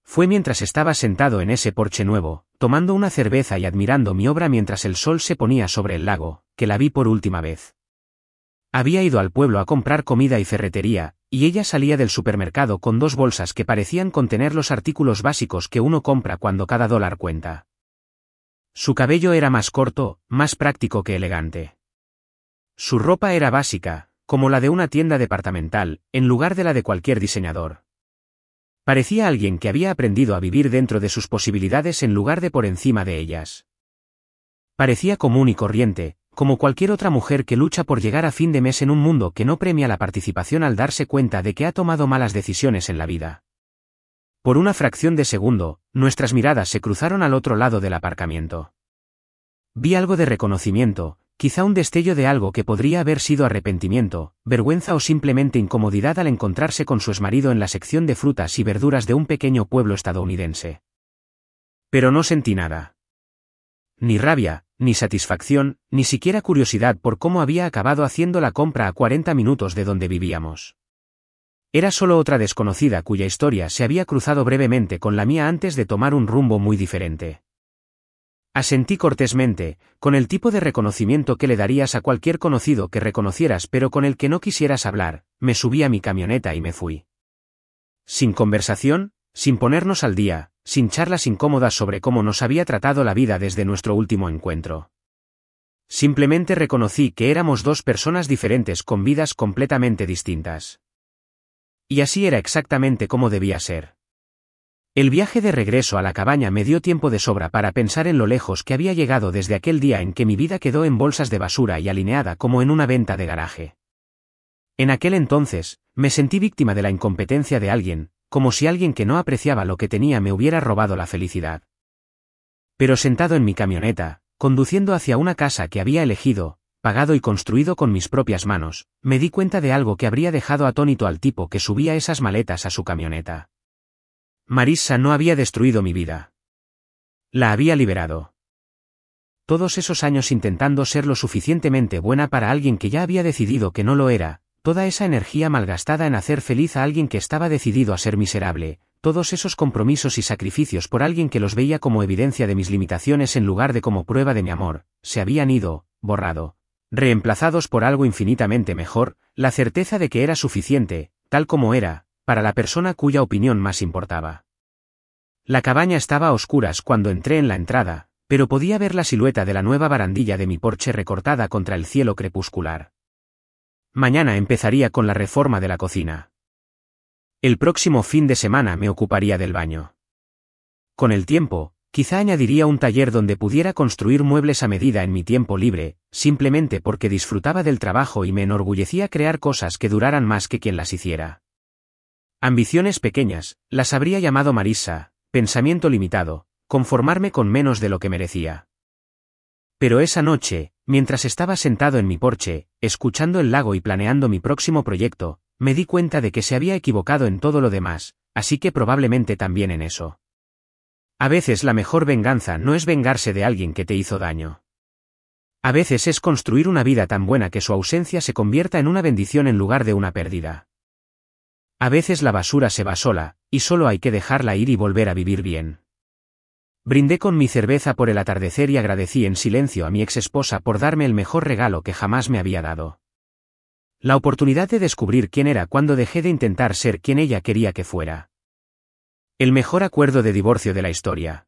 Speaker 1: Fue mientras estaba sentado en ese porche nuevo, tomando una cerveza y admirando mi obra mientras el sol se ponía sobre el lago, que la vi por última vez. Había ido al pueblo a comprar comida y ferretería, y ella salía del supermercado con 2 bolsas que parecían contener los artículos básicos que uno compra cuando cada dólar cuenta. Su cabello era más corto, más práctico que elegante. Su ropa era básica, como la de una tienda departamental, en lugar de la de cualquier diseñador. Parecía alguien que había aprendido a vivir dentro de sus posibilidades en lugar de por encima de ellas. Parecía común y corriente, como cualquier otra mujer que lucha por llegar a fin de mes en un mundo que no premia la participación al darse cuenta de que ha tomado malas decisiones en la vida. Por una fracción de segundo, nuestras miradas se cruzaron al otro lado del aparcamiento. Vi algo de reconocimiento, quizá un destello de algo que podría haber sido arrepentimiento, vergüenza o simplemente incomodidad al encontrarse con su exmarido en la sección de frutas y verduras de un pequeño pueblo estadounidense. Pero no sentí nada. Ni rabia, ni satisfacción, ni siquiera curiosidad por cómo había acabado haciendo la compra a 40 minutos de donde vivíamos. Era solo otra desconocida cuya historia se había cruzado brevemente con la mía antes de tomar un rumbo muy diferente. Asentí cortésmente, con el tipo de reconocimiento que le darías a cualquier conocido que reconocieras pero con el que no quisieras hablar, me subí a mi camioneta y me fui. Sin conversación, sin ponernos al día, sin charlas incómodas sobre cómo nos había tratado la vida desde nuestro último encuentro. Simplemente reconocí que éramos 2 personas diferentes con vidas completamente distintas. Y así era exactamente como debía ser. El viaje de regreso a la cabaña me dio tiempo de sobra para pensar en lo lejos que había llegado desde aquel día en que mi vida quedó en bolsas de basura y alineada como en una venta de garaje. En aquel entonces, me sentí víctima de la incompetencia de alguien, como si alguien que no apreciaba lo que tenía me hubiera robado la felicidad. Pero sentado en mi camioneta, conduciendo hacia una casa que había elegido, pagado y construido con mis propias manos, me di cuenta de algo que habría dejado atónito al tipo que subía esas maletas a su camioneta. Marisa no había destruido mi vida. La había liberado. Todos esos años intentando ser lo suficientemente buena para alguien que ya había decidido que no lo era, toda esa energía malgastada en hacer feliz a alguien que estaba decidido a ser miserable, todos esos compromisos y sacrificios por alguien que los veía como evidencia de mis limitaciones en lugar de como prueba de mi amor, se habían ido, borrado, reemplazados por algo infinitamente mejor, la certeza de que era suficiente, tal como era, para la persona cuya opinión más importaba. La cabaña estaba a oscuras cuando entré en la entrada, pero podía ver la silueta de la nueva barandilla de mi porche recortada contra el cielo crepuscular. Mañana empezaría con la reforma de la cocina. El próximo fin de semana me ocuparía del baño. Con el tiempo, quizá añadiría un taller donde pudiera construir muebles a medida en mi tiempo libre, simplemente porque disfrutaba del trabajo y me enorgullecía crear cosas que duraran más que quien las hiciera. Ambiciones pequeñas, las habría llamado Marisa, pensamiento limitado, conformarme con menos de lo que merecía. Pero esa noche, mientras estaba sentado en mi porche, escuchando el lago y planeando mi próximo proyecto, me di cuenta de que se había equivocado en todo lo demás, así que probablemente también en eso. A veces la mejor venganza no es vengarse de alguien que te hizo daño. A veces es construir una vida tan buena que su ausencia se convierta en una bendición en lugar de una pérdida. A veces la basura se va sola, y solo hay que dejarla ir y volver a vivir bien. Brindé con mi cerveza por el atardecer y agradecí en silencio a mi exesposa por darme el mejor regalo que jamás me había dado. La oportunidad de descubrir quién era cuando dejé de intentar ser quien ella quería que fuera. El mejor acuerdo de divorcio de la historia.